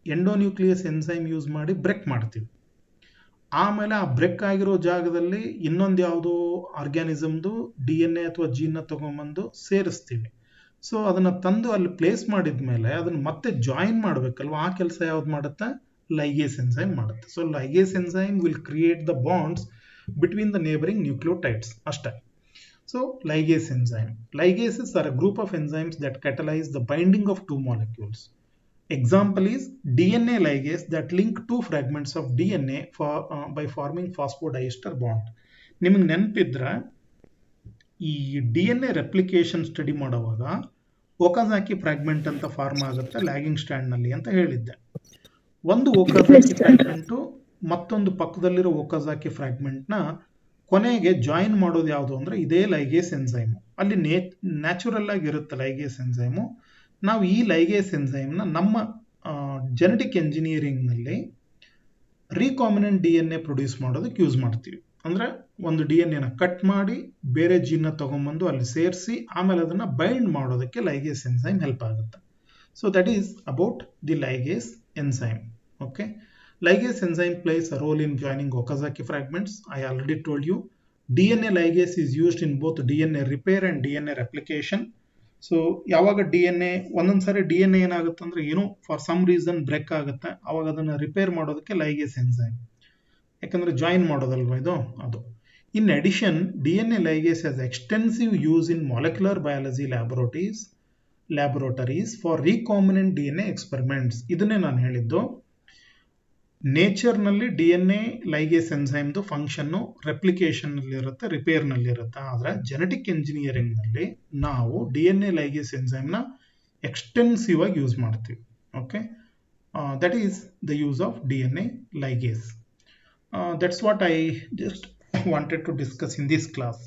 ಎಂಡೋನ್ಯೂಕ್ಲಿಯಸ್ ಎನ್ಸೈಮ್ ಯೂಸ್ ಮಾಡಿ ಬ್ರೇಕ್ ಮಾಡ್ತೀವಿ. ಆಮೇಲೆ ಆ ಬ್ರೇಕ್ ಆಗಿರೋ ಜಾಗದಲ್ಲಿ ಇನ್ನೊಂದು ಯಾವುದೋ ಆರ್ಗ್ಯಾನಿಸಮ್ದು DNA ಅಥವಾ ಜೀನ್ನ ತಗೊಂಬಂದು ಸೇರಿಸ್ತೀವಿ. ಸೊ ಅದನ್ನು ತಂದು ಅಲ್ಲಿ ಪ್ಲೇಸ್ ಮಾಡಿದ ಮೇಲೆ ಅದನ್ನು ಮತ್ತೆ ಜಾಯಿನ್ ಮಾಡಬೇಕಲ್ವ, ಆ ಕೆಲಸ ಯಾವ್ದು ಮಾಡುತ್ತೆ? ligase enzyme ಮಾಡುತ್ತೆ. So ligase enzyme will create the bonds between the neighboring nucleotides ಅಷ್ಟೇ. So ligase enzyme. Ligases are a group of enzymes that catalyze the binding of two molecules. Example is DNA ligase that link two fragments of DNA by forming phosphodiester bond. ನಿಮಗೆ ನೆನಪಿದ್ರೆ ಈ DNA replication study ಮಾಡುವಾಗ ಒಕಾಜಾಕಿ fragment ಅಂತ form ಆಗುತ್ತೆ lagging ಸ್ಟ್ಯಾಂಡ್ನಲ್ಲಿ ಅಂತ ಹೇಳಿದ್ದೆ. ಒಂದು ಒಕಾಜಾಕಿ ಫ್ರಾಗ್ಮೆಂಟು ಮತ್ತೊಂದು ಪಕ್ಕದಲ್ಲಿರೋ ಒಕಾಜಾಕಿ ಫ್ರಾಗ್ಮೆಂಟ್ನ ಕೊನೆಗೆ ಜಾಯಿನ್ ಮಾಡೋದು ಯಾವುದು ಅಂದರೆ ಇದೇ ಲೈಗೇಸ್ ಎನ್ಸೈಮು. ಅಲ್ಲಿ ನ್ಯಾಚುರಲ್ ಆಗಿ ಇರುತ್ತೆ ಲೈಗೇಸ್ ಎನ್ಸೈಮು. ನಾವು ಈ ಲೈಗೇಸ್ ಎನ್ಸೈಮ್ನ ನಮ್ಮ ಜೆನೆಟಿಕ್ ಎಂಜಿನಿಯರಿಂಗ್ನಲ್ಲಿ ರೀಕಾಂಬಿನೆಂಟ್ DNA ಪ್ರೊಡ್ಯೂಸ್ ಮಾಡೋದಕ್ಕೆ ಯೂಸ್ ಮಾಡ್ತೀವಿ. ಅಂದರೆ ಒಂದು DNA ಕಟ್ ಮಾಡಿ ಬೇರೆ ಜೀನ್ನ ತೊಗೊಂಬಂದು ಅಲ್ಲಿ ಸೇರಿಸಿ ಆಮೇಲೆ ಅದನ್ನು ಬೈಂಡ್ ಮಾಡೋದಕ್ಕೆ ಲೈಗೇಸ್ ಎನ್ಸೈಮ್ ಹೆಲ್ಪ್ ಆಗುತ್ತೆ. So that is about the ligase enzyme. Okay, ligase enzyme plays a role in joining Okazaki fragments. I already told you DNA ligase is used in both DNA repair and DNA replication. So ಯಾವಾಗ DNA ಒಂದೊಂದು ಸಾರಿ DNA ಏನಾಗುತ್ತೆ ಅಂದ್ರೆ ಏನೋ for some reason break ಆಗುತ್ತೆ, ಅವಾಗ ಅದನ್ನು repair ಮಾಡೋದಕ್ಕೆ ligase enzyme, ಯಾಕಂದ್ರೆ ಜಾಯಿನ್ ಮಾಡೋದಲ್ವಾ ಇದು ಅದು. In addition DNA ligase has extensive use in molecular biology laboratories for recombinant DNA experiments. ಇದನ್ನೇ ನಾನು ಹೇಳಿದ್ದು, ನೇಚರ್ನಲ್ಲಿ DNA ಲೈಗೇಸ್ ಎನ್ಸೈಮ್ದು ಫಂಕ್ಷನ್ನು ರೆಪ್ಲಿಕೇಶನ್ನಲ್ಲಿ ಇರುತ್ತೆ, ರಿಪೇರ್ನಲ್ಲಿ ಇರುತ್ತೆ. ಆದರೆ ಜೆನೆಟಿಕ್ ಎಂಜಿನಿಯರಿಂಗ್ನಲ್ಲಿ ನಾವು DNA ಲೈಗೇಸ್ ಎನ್ಸೈಮ್ನ ಎಕ್ಸ್ಟೆನ್ಸಿವ್ ಆಗಿ ಯೂಸ್ ಮಾಡ್ತೀವಿ. Okay, that is the use of DNA ligase. That's what I just wanted to discuss in this class.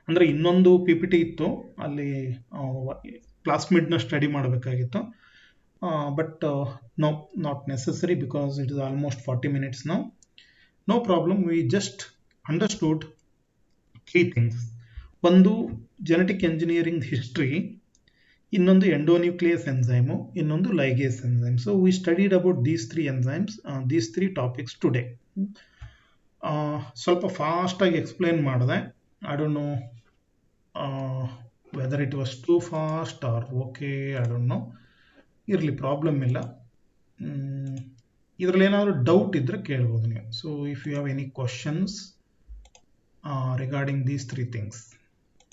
ಅಂದರೆ ಇನ್ನೊಂದು PPT ಇತ್ತು, ಅಲ್ಲಿ ಪ್ಲಾಸ್ಮಿಡ್ನ ಸ್ಟಡಿ ಮಾಡಬೇಕಾಗಿತ್ತು. But no, not necessary because it is almost 40 minutes now. No problem, we just understood 3 things. ಒಂದು genetic engineering history, ಇನ್ನೊಂದು endonuclease enzyme, ಇನ್ನೊಂದು ligase enzyme. So we studied about these 3 enzymes, these 3 topics today. ಸ್ವಲ್ಪ ಫಾಸ್ಟಾಗಿ explain ಮಾಡಿದೆ. I don't know whether it was too fast or okay, I don't know. ಇರಲಿ, problem ಇಲ್ಲ. ಇದರಲ್ಲಿ ಏನಾದರೂ doubt ಇದ್ದರೆ ಕೇಳ್ಬೋದು ನೀವು. So if you have any questions regarding these 3 things.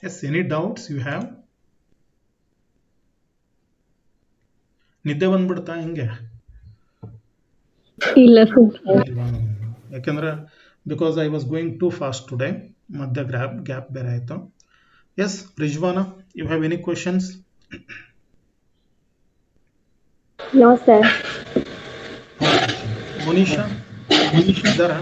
Yes, any doubts you have? ನಿದ್ದೆ ಬಂದ್ಬಿಡ್ತಾ ಹಿಂಗೆ? ಇಲ್ಲ ಸರ್. ಯಾಕೆಂದ್ರೆ because I was going too fast today, ಮಧ್ಯ ಗ್ಯಾಪ್ ಬೇರೆ ಆಯಿತು. Yes Rizwana, you have any questions? No sir. Monisha ಇದ್ದಾರಾ?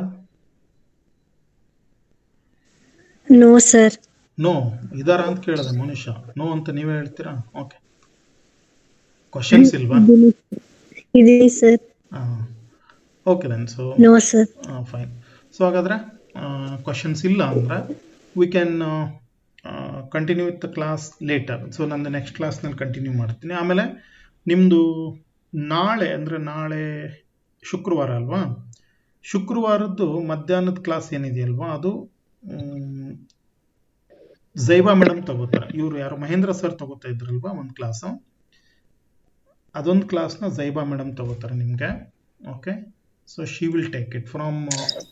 No sir. ನೋ ಇದಾರ ಅಂತ ಕೇಳಿದೆ. ಮೋನಿಶಾ ನೋ ಅಂತ ನೀವೇ ಹೇಳ್ತೀರಾ? ಓಕೆ, ಕ್ವಶನ್ಸ್ ಇಲ್ವಾ? ಇದೆ sir. Okay then. So no sir. Fine. So ಹಾಗಾದರೆ ಕ್ವಶನ್ಸ್ ಇಲ್ಲ ಅಂದರೆ we can continue with the class later. So ನಂದು ನೆಕ್ಸ್ಟ್ ಕ್ಲಾಸ್ನಲ್ಲಿ ಕಂಟಿನ್ಯೂ ಮಾಡ್ತೀನಿ. ಆಮೇಲೆ ನಿಮ್ಮದು ನಾಳೆ ಅಂದರೆ ನಾಳೆ ಶುಕ್ರವಾರ ಅಲ್ವಾ, ಶುಕ್ರವಾರದ್ದು ಮಧ್ಯಾಹ್ನದ ಕ್ಲಾಸ್ ಏನಿದೆಯಲ್ವಾ, ಅದು ಝೈಬಾ ಮೇಡಮ್ ತಗೋತಾರೆ. ಇವರು ಯಾರು ಮಹೇಂದ್ರ ಸರ್ ತಗೋತಾ ಇದ್ರಲ್ವಾ ಒಂದು ಕ್ಲಾಸು, ಅದೊಂದು ಕ್ಲಾಸ್ನ ಝೈಬಾ ಮೇಡಮ್ ತಗೋತಾರೆ ನಿಮಗೆ. Okay, so she will take it from